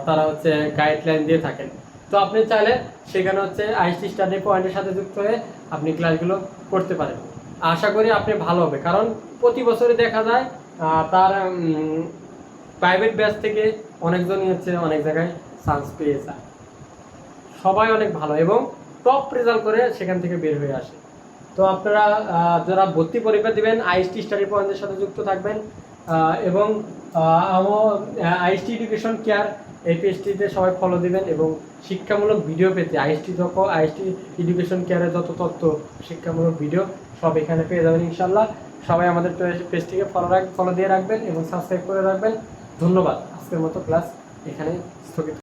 তারা হচ্ছে গাইডলাইন দিয়ে থাকেন। তো আপনি চাইলে সেখানে হচ্ছে আইএসটি স্টাডি পয়েন্টের সাথে যুক্ত হয়ে আপনি ক্লাসগুলো করতে পারেন। আশা করি আপনি ভালো হবে, কারণ প্রতি বছরই দেখা যায় তার প্রাইভেট ব্যাচ থেকে অনেকজনই হচ্ছে অনেক জায়গায় চান্স পেয়ে যায়, সবাই অনেক ভালো এবং টপ রেজাল্ট করে সেখান থেকে বের হয়ে আসে। তো আপনারা যারা ভর্তি পরীক্ষা দিবেন আইএসটি স্টাডি পয়েন্টের সাথে যুক্ত থাকবেন, এবং আইএসটি এডুকেশন কেয়ার এই পেজটিতে সবাই ফলো দিবেন, এবং শিক্ষামূলক ভিডিও পেতে আইএসটি এডুকেশন কেয়ারের যত তথ্য শিক্ষামূলক ভিডিও সব এখানে পেয়ে যাবেন ইনশাল্লাহ। সবাই আমাদের পেজটিকে ফলো দিয়ে রাখবেন এবং সাবস্ক্রাইব করে রাখবেন। ধন্যবাদ। আজকের মতো ক্লাস এখানে স্থগিত।